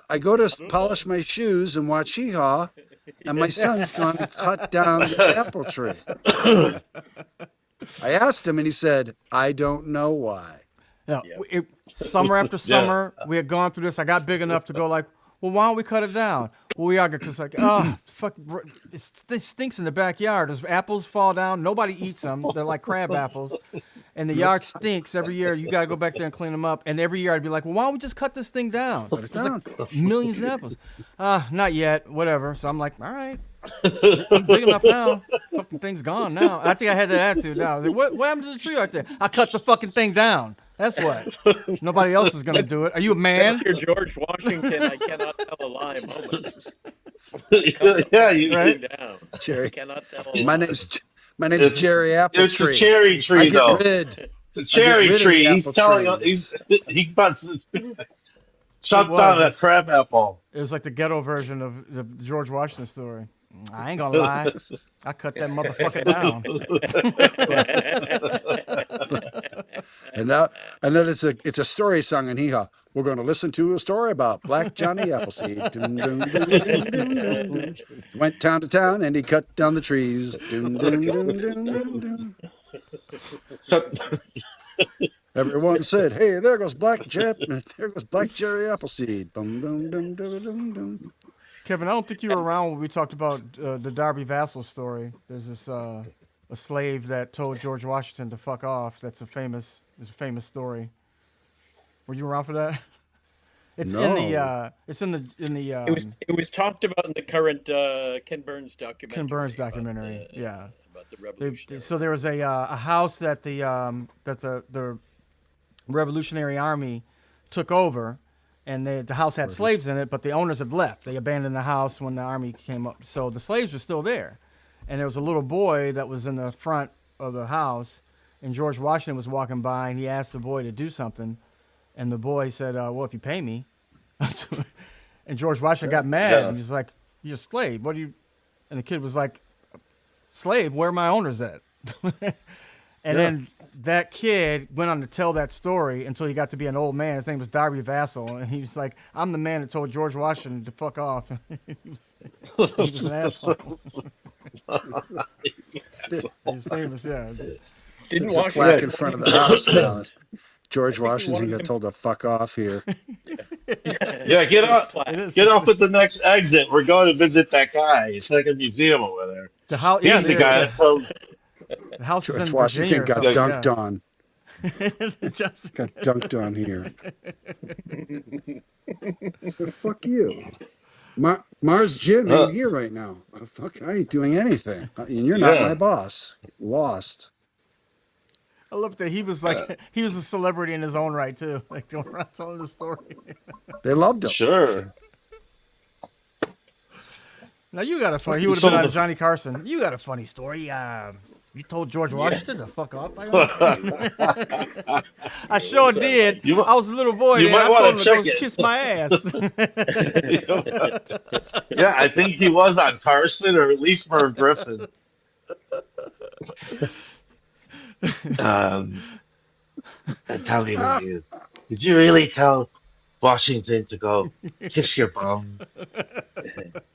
I go to polish my shoes and watch Hee Haw, and my son's gone to cut down the apple tree. I asked him, and he said, "I don't know why." Yeah, Yep. summer after yeah, summer, we had gone through this. I got big enough to go like, well, why don't we cut it down? Well, we are because like, oh, fuck, it stinks in the backyard. There's apples fall down. Nobody eats them. They're like crab apples, and the yard stinks every year. You gotta go back there and clean them up. And every year I'd be like, well, why don't we just cut this thing down? Cut it There's down. like millions of apples. Not yet. Whatever. So I'm like, all right. I'm big enough now. Fucking thing's gone now. I think I had that attitude now. I was like, what happened to the tree right there? I cut the fucking thing down. That's what. Nobody else is gonna do it. Are you a man? That's your George Washington I cannot tell a lie moment. yeah, Right? Down. I Jerry, cannot tell a my lie. name's Jerry it's a Appletree. cherry I tree, get though. rid. The I get cherry rid of tree. the He's apple telling trees. he wants It chopped was. down that crab apple. It was like the ghetto version of the George Washington story. I ain't gonna lie. I cut that motherfucker down. And then it's a story sung in Hee Haw. We're going to listen to a story about Black Johnny Appleseed. Dun, dun, dun, dun, dun, dun. Went town to town and he cut down the trees. Dun, dun, dun, dun, dun, dun. Everyone said, "Hey, there goes Black Jep, there goes Black Jerry Appleseed." Dum, dum, dum, dum, dum, dum. Kevin, I don't think you were around when we talked about the Darby Vassal story. There's this a slave that told George Washington to fuck off. It's a famous story. Were you around for that? It's in the No. It was talked about in the current Ken Burns documentary. Ken Burns documentary. Yeah. About the Revolutionary. So there was a house that the Revolutionary Army took over, and the house had slaves in it, but the owners had left. They abandoned the house when the army came up. So the slaves were still there, and there was a little boy that was in the front of the house, and George Washington was walking by, and he asked the boy to do something, and the boy said, "Well, if you pay me," and George Washington got mad, Yeah. and he was like, "You're a slave. What do you?" And the kid was like, "Slave? Where are my owners at?" And then that kid went on to tell that story until he got to be an old man. His name was Darby Vassal, and he was like, "I'm the man that told George Washington to fuck off." he was an asshole. He's famous, yeah. Didn't There's a Washington plaque in front of the house now. George he Washington wanted got him- told to fuck off here. Yeah, get off. It is. Get off at the next exit. We're going to visit that guy. It's like a museum over there. The house, He's the guy that told. the house is George in Washington Virginia got or dunked something, on. yeah. Just- Got dunked on here. Fuck you. Mars Jim ain't here right now. Fuck, I ain't doing anything. And you're not Yeah. my boss. Lost. I love that he was like he was a celebrity in his own right too, like going around telling the story. They loved him. Sure. Now you got a funny. He He would have been told on the- Johnny Carson. You got a funny story. You told George Yeah. Washington to fuck off. I What sure was that did. like? You, I was a little boy you then. might I want told to him to check go it. kiss my ass. Yeah, I think he was on Carson or at least Merv Griffin. Um, and tell me, did you really tell Washington to go kiss your bum?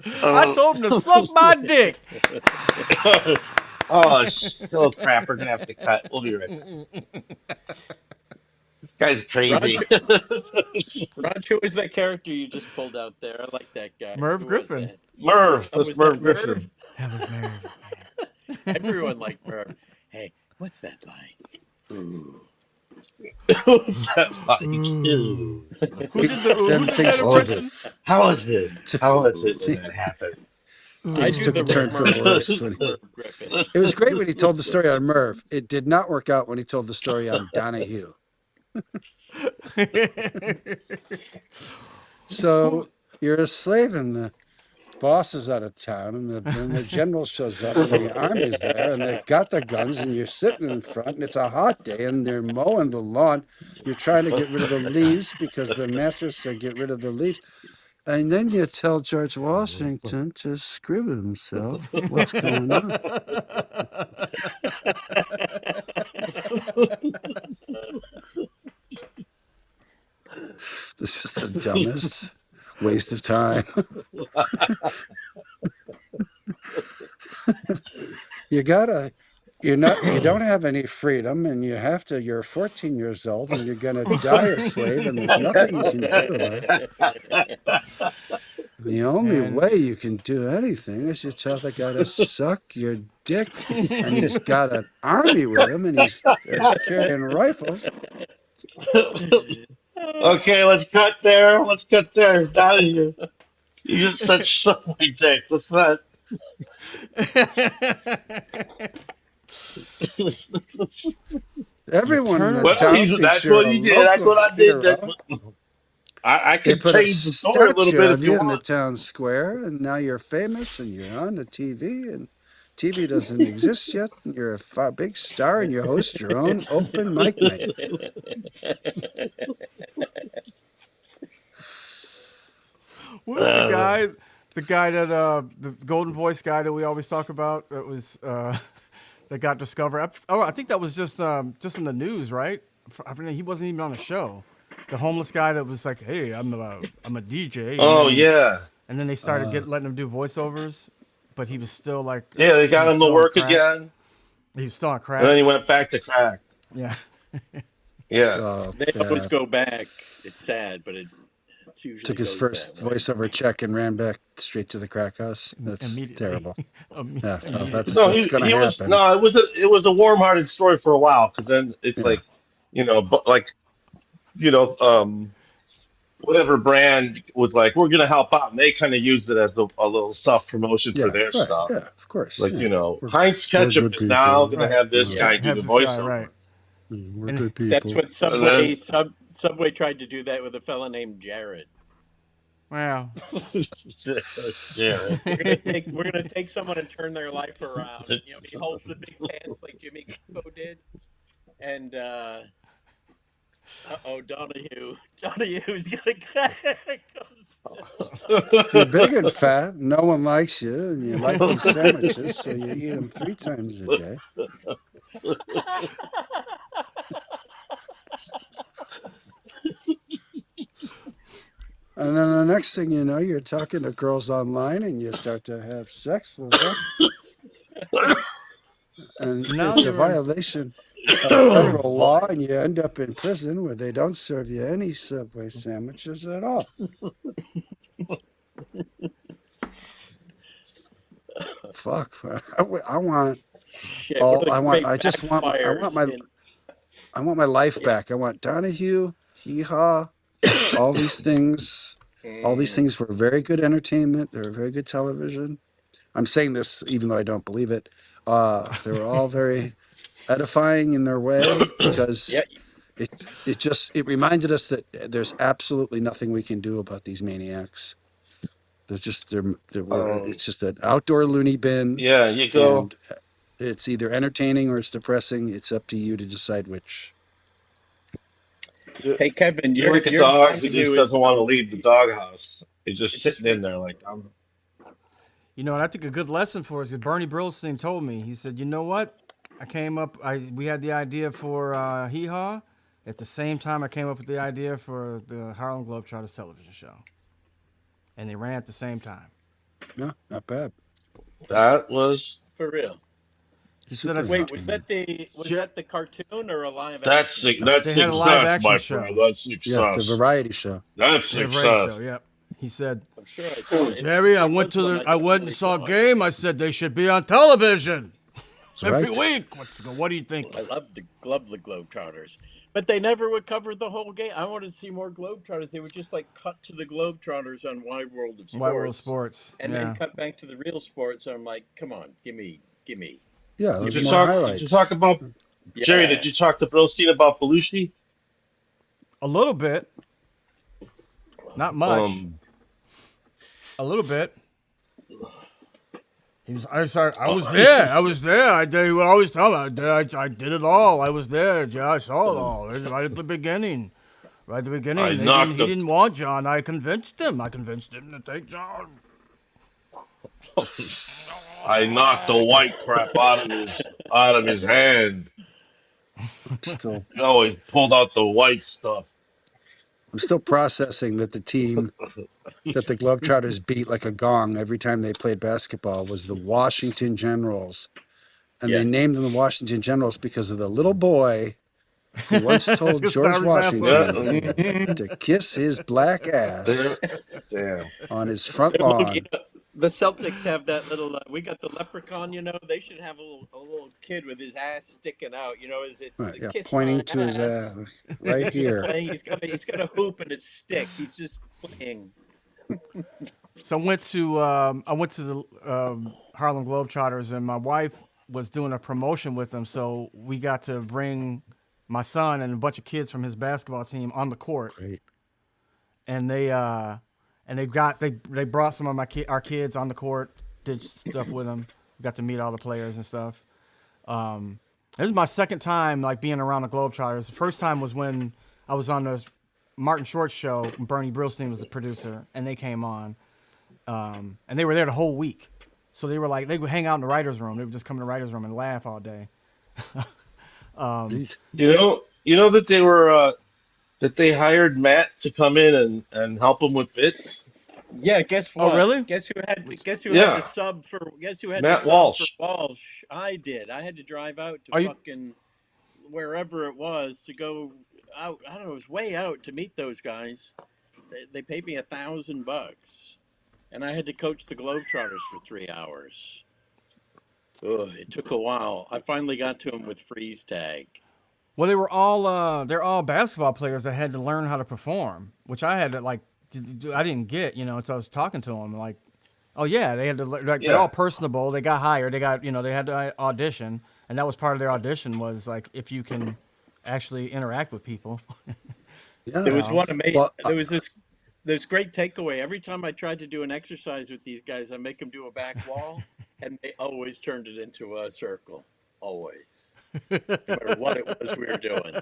I told him to suck my dick. Oh, crap. We're going to have to cut. We'll be right back. This guy's crazy. Raj, who was that character you just pulled out there? I like that guy. Merv Who was Griffin. that? Merv. Oh, That's was Merv that Merv? Griffin. That was Merv. Everyone liked Merv. Hey, what's that like? Ooh. What's that like? Ooh. Ew. Who did that How was impression? it? How was it? How was it when that happened? I Things do took the a turn for the Merv worse. Griffin. Merv Griffin. It was great when he told the story on Merv. It did not work out when he told the story on Donahue. So you're a slave and the boss is out of town and the general shows up and the army's there and they've got the guns and you're sitting in front and it's a hot day and they're mowing the lawn. You're trying to get rid of the leaves because the master said get rid of the leaves. And then you tell George Washington to screw himself. What's going on? This is the dumbest waste of time. You don't have any freedom and you're 14 years old and you're gonna die a slave and there's nothing you can do about it. The only way you can do anything is you tell the guy to suck your dick and he's got an army with him and he's carrying rifles. Okay, let's cut there. Let's cut there. Out of here. You just said suck my dick. What's that? Everyone in the Well, town thinks that's you're what a you did. That's local what I did. hero. I They could put a change the story a little statue bit of if you you in the want. town square, and now you're famous, and you're on the TV, and TV doesn't exist yet, and you're a big star, and you host your own open mic night. What was the guy? The guy that the golden voice guy that we always talk about that was that got discovered. I think that was just in the news, right? I mean, he wasn't even on the show. The homeless guy that was like, "Hey, I'm a DJ." Oh yeah. And then they started letting him do voiceovers, but he was still like, Yeah, they got him to work again. He was still on crack. And then he went back to crack. Yeah. Yeah. They always go back. It's sad, but it's usually Took his first voiceover check and ran back straight to the crack house. That's terrible. Yeah, that's gonna happen. It was a warm-hearted story for a while because then it's like, whatever brand was like, we're gonna help out, and they kind of used it as a little self-promotion for their stuff. Yeah, of course. Like Heinz Ketchup is now gonna have this guy do the voiceover. Right. We're good people. That's what Subway tried to do that with a fella named Jared. Wow. It's Jared. We're gonna take someone and turn their life around. He holds the big pants like Jimmy Coco did, and Donahue's gonna come. You're big and fat. No one likes you, and you like these sandwiches, so you eat them 3 times a day. And then the next thing you know, you're talking to girls online, and you start to have sex with them. And it's a violation of federal law, and you end up in prison where they don't serve you any Subway sandwiches at all. Fuck! I want my life back. I want Donahue, Hee Haw, all these things. All these things were very good entertainment. They were very good television. I'm saying this even though I don't believe it. They were all very edifying in their way because it reminded us that there's absolutely nothing we can do about these maniacs. It's just an outdoor loony bin, Yeah, you go. and it's either entertaining or it's depressing. It's up to you to decide which. Hey, Kevin, You're like a your dog guy who just who is doesn't want to leave the doghouse. He's just it just sitting in re- there like I'm. You know, and I think a good lesson for us because Bernie Brillstein told me. He said, "You know what? We had the idea for Hee Haw. At the same time, I came up with the idea for the Harlem Globetrotters television show, and they ran at the same time." No, not bad. That was for real. He said, Super Wait, was entertaining. that the cartoon or a live that's action show? that's They had a live success, action my friend. show. That's Yeah, the success. variety show. That's They had a variety show. success. Yep. He said, I'm sure I saw it. "Jerry, I It went was to one the, I I went and definitely saw a saw. game. I said they should be on television That's every right. week. What do you think?" I love the Globetrotters, but they never would cover the whole game. I wanted to see more Globetrotters. They would just like cut to the Globetrotters on Wide World of White World Sports, Sports. and then Yeah. cut back to the real sports. I'm like, come on, give me. Yeah, Did there's you more talk? Did you highlights. talk about Jerry? Yeah, Did you talk to Brillstein about Belushi? A little bit. Not much. Um. A little bit. He was. I was uh, there. I was there. He would always tell me. I did it all. I was there. Yeah, I saw it um, all. Right at the beginning. Right at the I beginning. knocked He the didn't want John. I convinced him. to take John. I knocked the white crap out of his hand. Still, He always pulled out the white stuff. I'm still processing that the team that the Globetrotters beat like a gong every time they played basketball was the Washington Generals. And they yeah. named them the Washington Generals because of the little boy who once told It's George Tommy Vassell. Yeah. Washington to kiss his black Damn. ass Damn. on his front They're little, lawn. the Celtics have that little. We got the leprechaun. They should have a little kid with his ass sticking out. Is it Right, the yeah, kiss pointing my to his ass? right He's just here. playing. He's got a hoop and a stick. He's just playing. So I went to the Harlem Globetrotters, and my wife was doing a promotion with them. So we got to bring my son and a bunch of kids from his basketball team on the court, Great. and they brought some of our kids on the court, did stuff with them. Got to meet all the players and stuff. This is my second time like being around the Globetrotters. The first time was when I was on the Martin Short show. When Bernie Brillstein was the producer, and they came on, and they were there the whole week. So they would hang out in the writers' room. They would just come in the writers' room and laugh all day. Neat. You know that they hired Matt to come in and help him with bits. Yeah, guess Oh, what? really? Guess who had to Yeah, sub for Matt Walsh. Walsh? I did. I had to drive out to Are you? fucking wherever it was to go out. I don't know. It was way out to meet those guys. They paid me $1,000, and I had to coach the Globetrotters for 3 hours. Ugh, it took a while. I finally got to him with freeze tag. Well, they're all basketball players that had to learn how to perform, which I had to I didn't get, until I was talking to them. Like, oh yeah, they had to. They're all Yeah. personable. They got hired. They had to audition, and that was part of their audition was like if you can actually interact with people. Yeah. There was Um, one amazing. Well, There was this great takeaway. Every time I tried to do an exercise with these guys, I make them do a back wall, and they always turned it into a circle. Always, no matter what it was we were doing.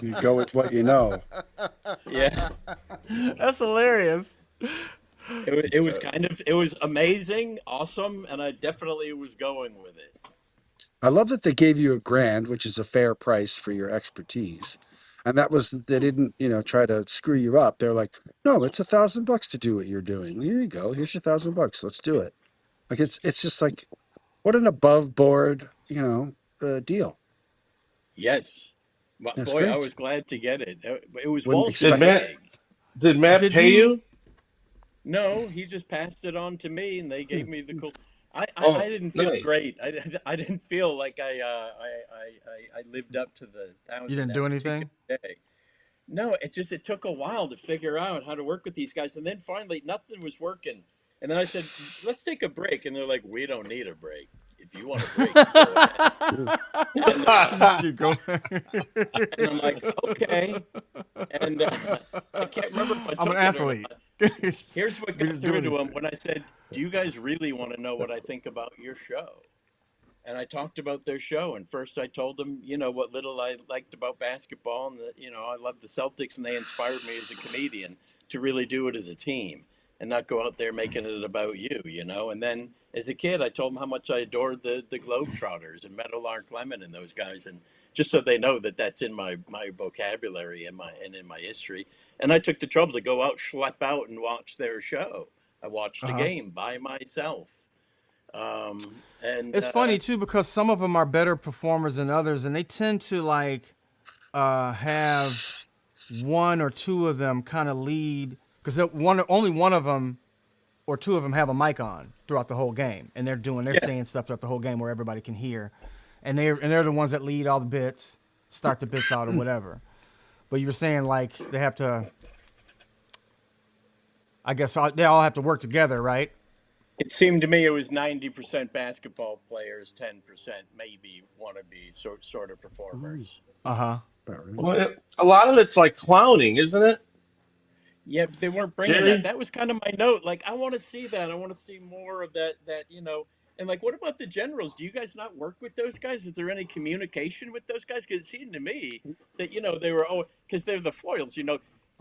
you go with what you know. Yeah, That's hilarious. it was amazing, awesome, and I definitely was going with it. I love that they gave you $1,000, which is a fair price for your expertise. And they didn't, try to screw you up. They're like, no, it's $1,000 to do what you're doing. Here you go. Here's your $1,000. Let's do it. Like it's just like, what an above board, deal. Yes, That's boy, I great. was glad to get it. It was Wouldn't Walsh's Did expect it. Matt gig. did Matt Did pay you? you? No, he just passed it on to me, and they gave me the cool. I Oh, didn't feel nice. great. I didn't feel like I lived up to the You thousand didn't that do anything. particular day. No, it took a while to figure out how to work with these guys, and then finally nothing was working. And then I said, "Let's take a break," and they're like, "We don't need a break. If you want a break, go ahead." And You just keep going. and I'm like, "Okay." And I can't remember if I I'm an took it or athlete. not. Here's what Be got through doing to these him things. when I said, "Do you guys really want to know what I think about your show?" And I talked about their show. And first, I told them, what little I liked about basketball, and that I loved the Celtics, and they inspired me as a comedian to really do it as a team and not go out there making it about you. And then as a kid, I told them how much I adored the Globetrotters and Meadowlark Lemon and those guys, and just so they know that that's in my vocabulary and in my history. And I took the trouble to go out, schlep out, and watch their show. I watched Uh a huh. game by myself. And It's funny too because some of them are better performers than others, and they tend to like have one or two of them kind of lead because only one of them or two of them have a mic on throughout the whole game, and they're yeah, saying stuff throughout the whole game where everybody can hear, and they're the ones that lead all the bits, start the bits out or whatever. But you were saying like they have to, I guess they all have to work together, right? it seemed to me it was 90% basketball players, 10% maybe wannabe sort of Mm, performers. Uh huh. about right. Well, a lot of it's like clowning, isn't it, Yeah, but they weren't bringing that. Jerry? That was kind of my note. Like, I want to see that. I want to see more of that. And like, what about the generals? Do you guys not work with those guys? Is there any communication with those guys? Because it seemed to me that they were because they're the foils.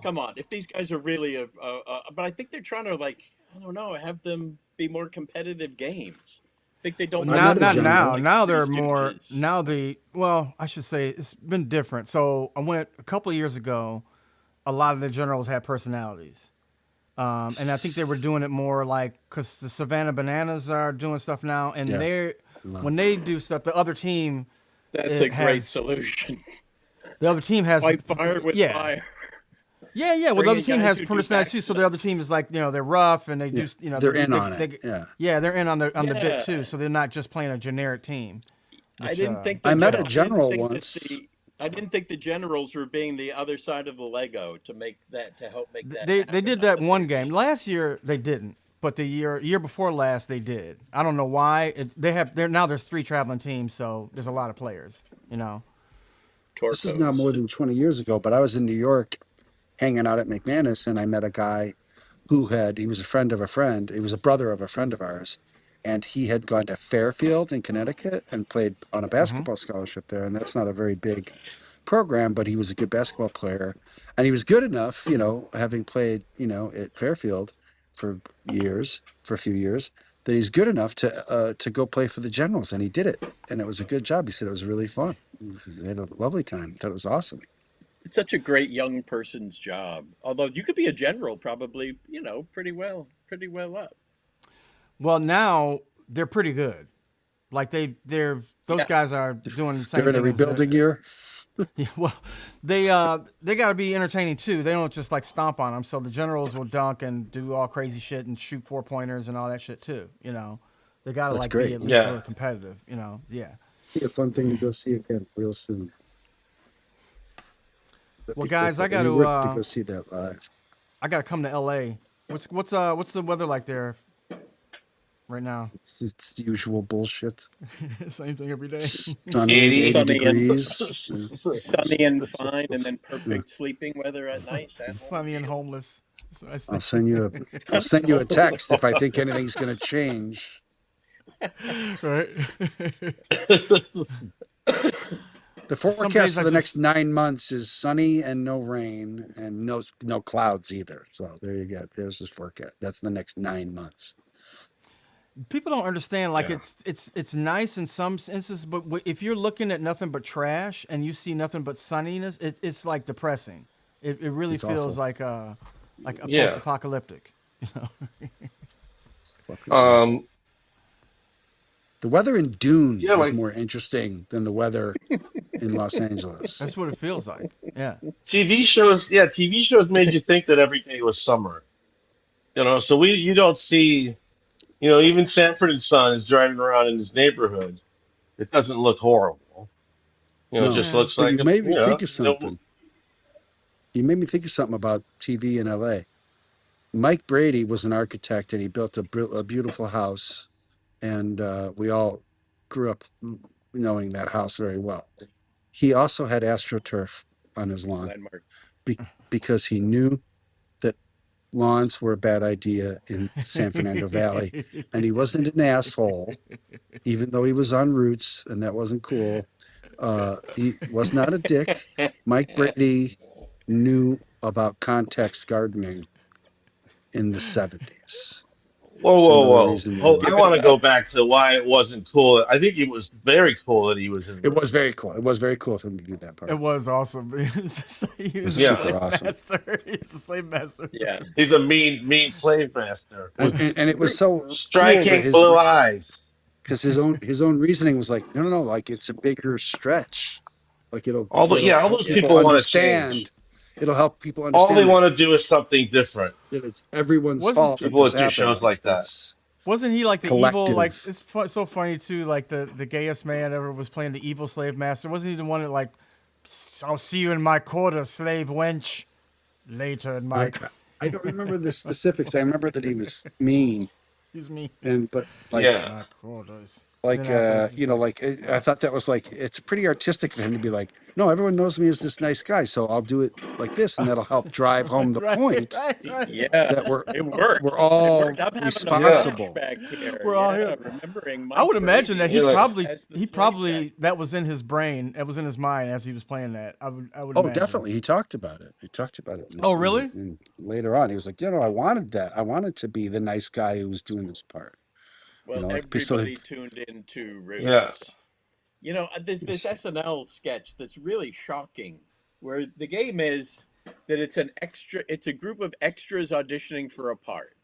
Come on, if these guys are really but I think they're trying to like I don't know have them be more competitive games. I think they Well, don't I want now, them met a to not run now. general. like Now Three they're more. Stooges. Now well, I should say it's been different. So I went a couple of years ago. A lot of the generals had personalities. And I think they were doing it more like because the Savannah Bananas are doing stuff now, and Yeah, they love. when they do stuff, the other team That's a it great has solution. the other team has Fight fire with yeah fire. yeah. Well, the Bring other in team guys has who do personalities too. So the other team backflips. is like they're rough and they Yeah, do they they're do in on it. Yeah, yeah they're in on the bit too. Yeah. So they're not just playing a generic team, I which didn't think I the met a yeah. I didn't general think that once. the generals were being the other side of the Lego to help make that They happen did on that the one field. game last year. They didn't, but the year before last they did. I don't know why. There's three traveling teams, so there's a lot of players. You know. This is now more Torcos. than 20 years ago, but I was in New York hanging out at McManus, and I met a guy he was a friend of a friend. He was a brother of a friend of ours. And he had gone to Fairfield in Connecticut and played on a Hmm. basketball scholarship there. And that's not a very big program, but he was a good basketball player. And he was good enough, having played, at Fairfield for for a few years, that he's good enough to go play for the Generals. And he did it. And it was a good job. He said it was really fun. They had a lovely time. Thought it was awesome. It's such a great young person's job. Although you could be a general, probably, pretty well up. Well, now they're pretty good. Like those Yeah, guys are doing the They're same in a thing as rebuilding year. yeah, well, they got to be entertaining too. They don't just like stomp on them. So the generals will dunk and do all crazy shit and shoot 4 pointers and all that shit too. They got to That's like be great. at least a Yeah. little competitive. Yeah. Be a fun thing to go see again real soon. Well, guys, We work to go see that live. I got to come to L.A. What's the weather like there right now? It's the usual bullshit. Same thing every day. Sunny, 80. 80 sunny and degrees. sunny and fine, and then Yeah. perfect sleeping weather at night. That whole Sunny and deal. homeless. So I I'll say, send you I'll send you a text if I think anything's going to change. right? The Some forecast days for I the just next 9 months is sunny and no rain and no clouds either. So there you go. There's this forecast. That's the next 9 months. people don't understand. Like Yeah. it's nice in some instances, but if you're looking at nothing but trash and you see nothing but sunniness, it's like depressing. It really It's feels awful. like a Yeah. post-apocalyptic. It's fucking awful. Um. The weather in Dune Yeah. is Like more interesting than the weather in Los Angeles. That's what it feels like. Yeah. TV shows. Yeah, TV shows made you think that every day was summer. So you don't see. Even Sanford and Son is driving around in his neighborhood. It doesn't look horrible. It No, just Yeah. looks but like you made me think of no, something. You made me think of something about TV in LA. Mike Brady was an architect and he built a beautiful house. And we all grew up knowing that house very well. He also had AstroTurf on his lawn Landmark. because he knew that lawns were a bad idea in San Fernando Valley, and he wasn't an asshole, even though he was on Roots, and that wasn't cool. He was not a dick. Mike Brady knew about context gardening in the 70s. Whoa, It's whoa, another whoa! reason. I want to go back to why it wasn't cool. I think it was very cool that he was in. It was very Roots. cool. It was very cool for him to do that part. It was awesome. He was Yeah. a slave awesome. master. He was a slave master. Yeah. He's a mean slave master with And it was so cool that striking blue eyes. because his own reasoning was like, no, like it's a bigger stretch. Like All those help people want to understand. change. It'll help people All understand. they want to do is something different. It's everyone's Wasn't- fault. People that that do this shows happened. like that. It's Wasn't he like the evil? Like collective. it's so funny too. Like the gayest man ever was playing the evil slave master. Wasn't he the one that like, I'll see you in my quarter, slave wench. Later in my. I don't remember the specifics. I remember that he was mean, He's me. but like, Yeah. My quarters. like I thought that was like it's pretty artistic for him to be like, no, everyone knows me as this nice guy, so I'll do it like this, and that'll help drive home the point Right. Yeah. that It worked. we're all I'm having responsible. a flashback here. We're all here. Remembering. I would imagine that he You're like- probably that was in his brain. That was in his mind as he was playing that. I would. Oh, imagine. definitely. He talked about it. Oh, really? And later on, he was like, I wanted that. I wanted to be the nice guy who was doing this part. Well, like, everybody tuned into Roots. Yeah. You know, there's this SNL sketch that's really shocking, where the game is that it's a group of extras auditioning for a part.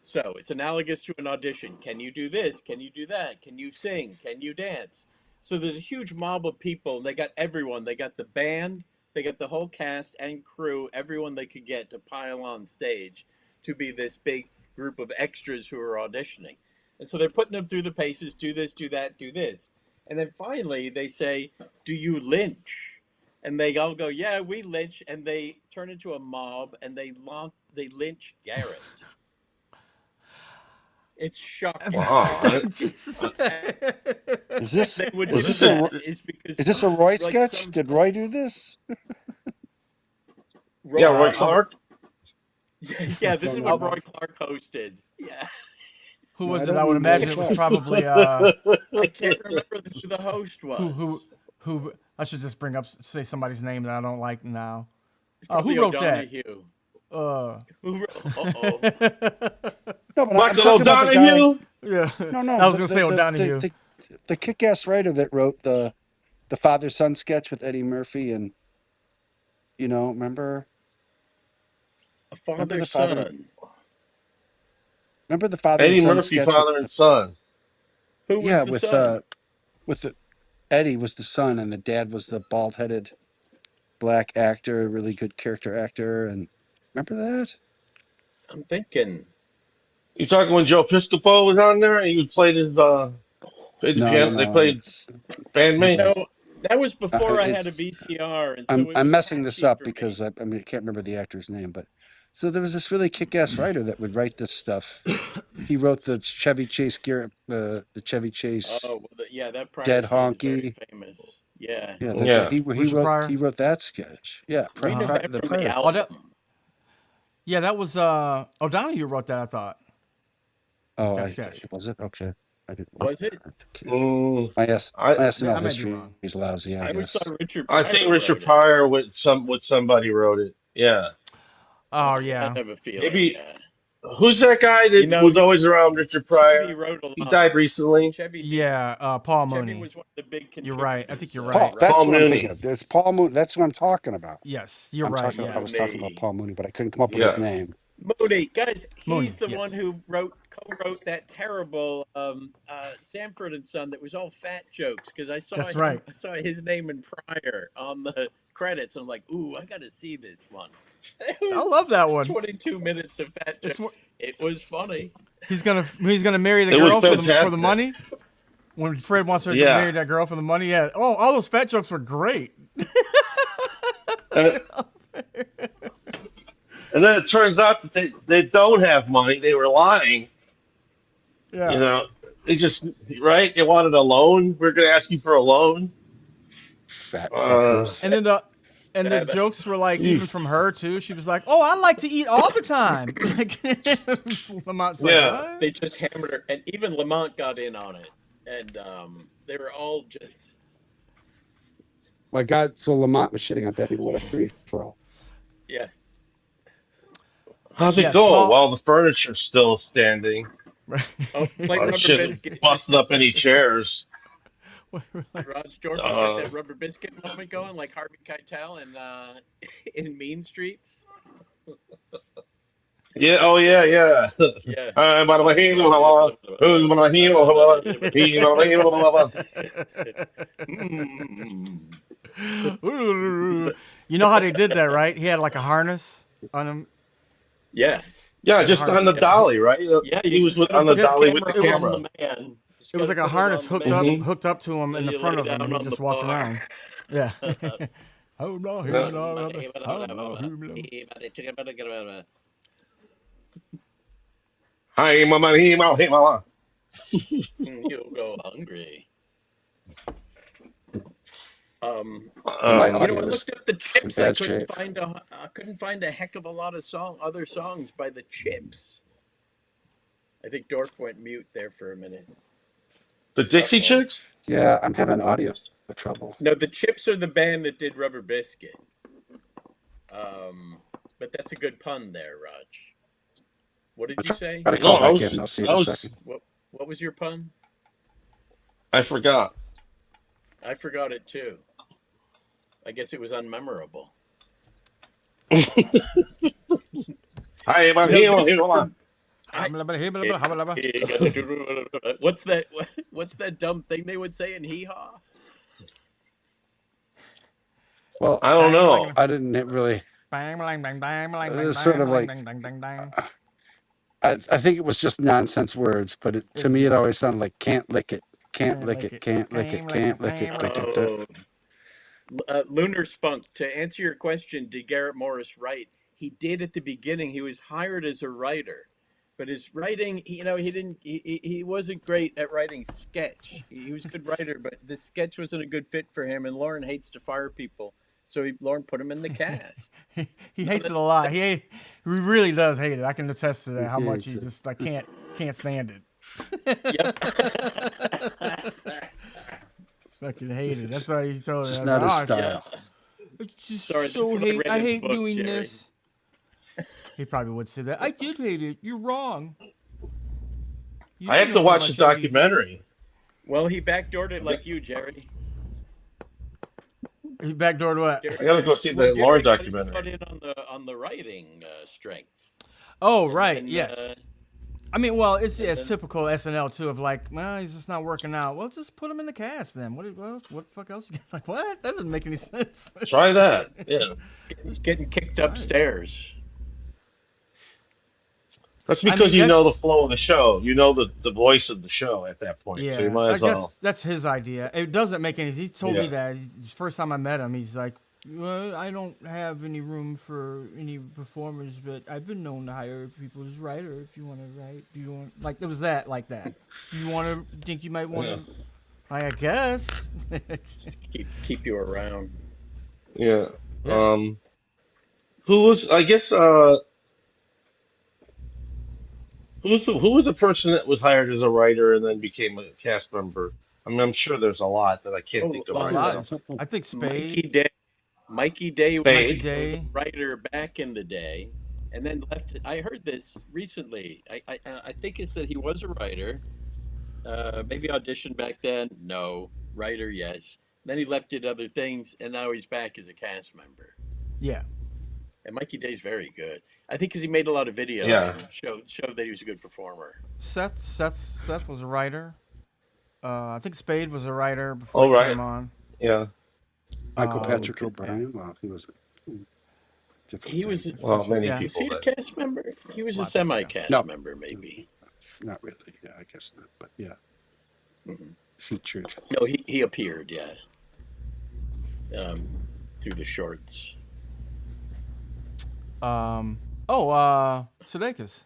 So it's analogous to an audition. Can you do this? Can you do that? Can you sing? Can you dance? So there's a huge mob of people. They got everyone. They got the band. They got the whole cast and crew, everyone they could get to pile on stage to be this big group of extras who are auditioning. And so they're putting them through the paces, do this, do that, do this. And then finally they say, do you lynch? And they all go, yeah, we lynch. And they turn into a mob and they lynch Garrett. It's shocking. Wow. Jesus. Is this They would is do this that a is because is this a Roy like sketch? some- Did Roy do this? Yeah, Roy Clark. Yeah, this is what Roy Clark hosted. Yeah. Who No, was I it? don't I would mean imagine Roy it was Clark. probably I can't remember who the host was. who. I should just say somebody's name that I don't like now. Probably who wrote O'Donoghue. that? Who wrote? Uh-oh. No, but I'm Michael talking about the guy. O'Donoghue. Yeah. No. I was gonna say O'Donoghue. The kick-ass writer that wrote the father-son sketch with Eddie Murphy and remember A father the father- son. the father Eddie and son Murphy, sketch father and son. Who was yeah, the with son? with the Eddie was the son and the dad was the bald-headed black actor, really good character actor, and remember that? I'm thinking. You talking when Joe Piscopo was on there and you played his played the No. They played bandmates. No, that was before I had a it's- VCR. And so it I'm was messing this patchy up for me. because I can't remember the actor's name, but so there was this really kick-ass writer that would write this stuff. He wrote the Chevy Chase the Chevy Chase. Oh, well, yeah, that prior Dead scene is very Honky. famous. Yeah. Yeah. He Richard Pryor? wrote that sketch. Yeah, We know that the from the Pryor. album. Yeah, that was O'Donoghue wrote that. I thought. Oh, That sketch. was it? Okay. I didn't. Was it? Mm, My I SNL I might be history wrong. is lousy. I I always guess. saw Richard I Pryor think Richard wrote it. Pryor with somebody wrote it. Yeah. Oh I yeah. have a feeling. Maybe- Yeah. Who's that guy that You know, was always around Richard Chevy Pryor? wrote a lot. He died recently. Chevy, Yeah. Paul Chevy Mooney. was one of the big You're right. I think you're contributors, right. Paul. That's Paul what I'm Mooney. thinking of. It's Paul Mooney. That's what I'm talking about. Yes, you're I'm right. talking. Yeah. I was talking about Mooney. Paul Mooney, but I couldn't come up with his Yeah. name. Mooney, guys, he's Mooney, the yes. one who co-wrote that terrible Sanford and Son that was all fat jokes. Because I saw That's him- right. I saw his name in Pryor on the credits. I'm like, ooh, I got to see this one. I love that one. 22 minutes of fat It's, jokes. It was funny. he's gonna marry the It was girl for the fantastic. money. When Fred wants her to Yeah. marry that girl for the money, yeah. Oh, all those fat jokes were great. And, and then it turns out that they don't have money. They were lying. Yeah. You know, they just right. They wanted a loan. We're going to ask you for a loan. Fat Uh, fuckers. And then And the jokes were like even from her too. She was like, "Oh, I like to eat all the time." Like Lamont's like, Yeah. "What?" They just hammered her, and even Lamont got in on it, and they were all just. My God, so Lamont was shitting on Debbie. What a free for all. Yeah. How's it Yes, go? Paul. While the furniture's still standing. Oh, play Oh Rubber shit! Biscuit. Busted up any chairs. Raj George has got that Rubber Biscuit moment going, like Harvey Keitel in Mean Streets. Yeah. Oh yeah. Yeah. Yeah. You know how they did that, right? He had like a harness on him. Yeah. Yeah, Yeah, just on the yeah. dolly, right? Yeah, He was just on gotta the put dolly with the camera on camera. the man. Just It was like gotta a put it harness on the man. hooked up to him in Then the you front lay of him, down and he on just the walked bar. around. Yeah. Oh no! Yeah. Hi, mama, hey, mama, hey, mama. You'll go hungry. My Um, I audio is looked up the in Chips. I bad couldn't shape. find a heck of a lot of other songs by the Chips. I think Dorf went mute there for a minute. the Dixie Uh-oh. Chicks? Yeah, I'm having audio trouble. No, the Chips are the band that did Rubber Biscuit. But that's a good pun there, Raj. What did I'll you say? try to No, call back in. I'll see you in a second. What was your pun? I forgot. I forgot it too. I guess it was unmemorable. Hi, mama, hey, mama, hey, mama. What's that? What's that dumb thing they would say in Hee Haw? Well, I don't know. I didn't really. It was sort of like. I think it was just nonsense words, but to me it always sounded like "can't lick it, can't lick it, can't lick it, can't lick it." Lunar Spunk. To answer your question, did Garrett Morris write? He did at the beginning. He was hired as a writer, but his writing, he wasn't great at writing sketch. He was a good writer, but the sketch wasn't a good fit for him. And Lauren hates to fire people, so Lauren put him in the cast. He hates it a lot. He really does hate it. I can attest to that. How much he just can't stand it. Yep. Fucking hate it. That's why he told Just us. not his style. It's just Sorry, so that's what I hate. I read in the hate book, doing Jerry. this. He probably would say that. I did hate it. You're wrong. You I have to know how watch the much I hate it. documentary. Well, he backdoored it like you, Jerry. He backdoored what? I gotta go see the Lauren documentary. Got in on the writing strength. Oh, right. And, yes. I mean, well, it's then- typical SNL too. Of like, well, he's just not working out. Well, just put him in the cast then. What the fuck else? You like, what? That doesn't make any sense. Try that. Yeah. He's getting kicked upstairs. That's because you know the that's- flow of the show. You know the voice of the show at that point. Yeah, So you might as I guess well. that's his idea. It doesn't make any. He told me Yeah. that the first time I met him. He's like, well, I don't have any room for any performers, but I've been known to hire people as writer. If you want to write, do you want like it was that like that? Do you want to think you might want to? I guess. Keep you around. Yeah. Yeah. Who was? I guess. Who was the person that was hired as a writer and then became a cast member? I mean, I'm sure there's a lot that I can't think of lots. myself. I think Spade. Mikey Day was Spade. a writer back in the day, and then left it. I heard this recently. I think it's that he was a writer. Maybe auditioned back then. No, writer, yes. Then he left, did other things, and now he's back as a cast member. Yeah. And Mikey Day's very good. I think because he made a lot of videos Yeah. and showed that he was a good performer. Seth was a writer. I think Spade was a writer before Oh, he right. came on. Yeah. Michael Oh, Patrick good O'Brien. Well, he was. He was. Well, many Yeah. Was people he a that. cast member? He was a Lots of people. semi-cast No. member, maybe. Not really. Yeah, I guess not. But yeah, Mhm. featured. No, he appeared, yeah. Through the shorts. Sudeikis.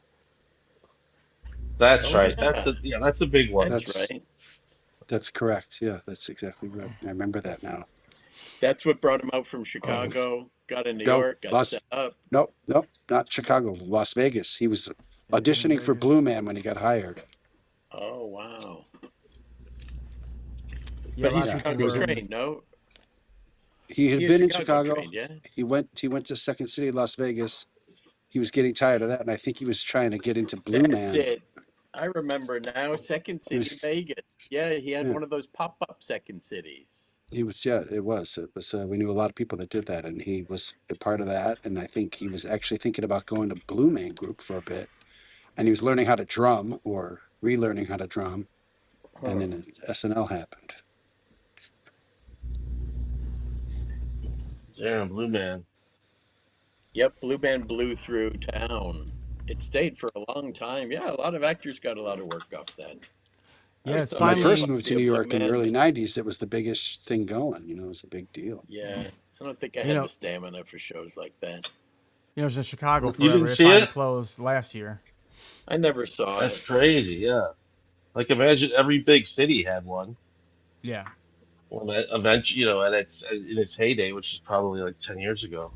That's Oh, right. yeah. That's a big one. That's That's- right. That's correct. Yeah, that's exactly right. I remember that now. That's what brought him out from Chicago, got in New No, York, got set up. Nope, not Chicago, Las Vegas. He was auditioning for Blue Man when he got hired. Oh, wow. Yeah, But a lot he's of people Chicago were. trained, no? He had He is been in Chicago Chicago. trained, yeah? He went to Second City, Las Vegas. He was getting tired of that, and I think he was trying to get into Blue That's Man. it. I remember now, Second He City, was, Vegas. Yeah, he had yeah, one of those pop-up Second Cities. he was. Yeah, it was. It was. We knew a lot of people that did that, and he was a part of that. And I think he was actually thinking about going to Blue Man Group for a bit, and he was learning how to drum or relearning how to drum, and Huh. then SNL happened. Damn, Blue Man. Yep, Blue Band blew through town. It stayed for a long time. Yeah, a lot of actors got a lot of work off that. I Yeah, always it's thought When I it was first finally. fun to moved be to a New Blue York in the early Man. '90s, it was the biggest thing going. It was a big deal. Yeah, I don't think I You had the know, stamina for shows like that. it was in Chicago You didn't forever. It see finally it? closed last year. I never saw That's it. crazy. Yeah. Like imagine every big city had one. Yeah. Well, eventually, you know, at its in its heyday, which is probably like 10 years ago.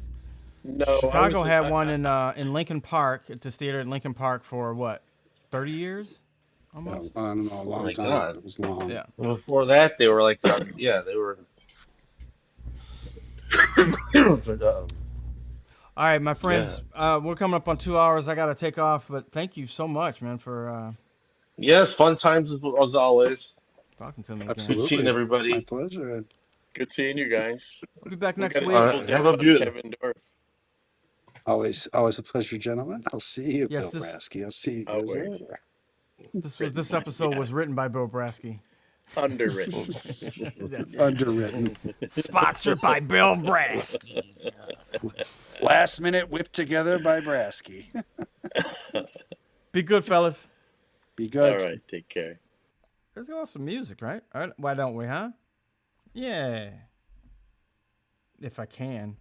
No, I Chicago was. had one in Lincoln Park at this theater in Lincoln Park for what, 30 years, No, almost. I don't know, a Oh long my time. God. It was long. Yeah. And before that, they were like, yeah, they were. But, All right, my yeah. friends, we're coming up on 2 hours. I got to take off, but thank you so much, man, for Yes, fun times as always. talking to me again. Good seeing Absolutely, my everybody. pleasure. Good seeing you guys. I'll be back We next got a week. double Have dip a on beautiful. Kevin Dorff. Always a pleasure, gentlemen. I'll see you, Yes, Bill Brasky. I'll see you guys Always later. written this by, episode yeah, was written by Bill Brasky. underwritten. Yes. Underwritten. Sponsored by Bill Brasky. Last minute whipped together by Brasky. Be good, fellas. Be All good. right, take care. Let's go with some music, right? All right? Why don't we, huh? Yeah. If I can.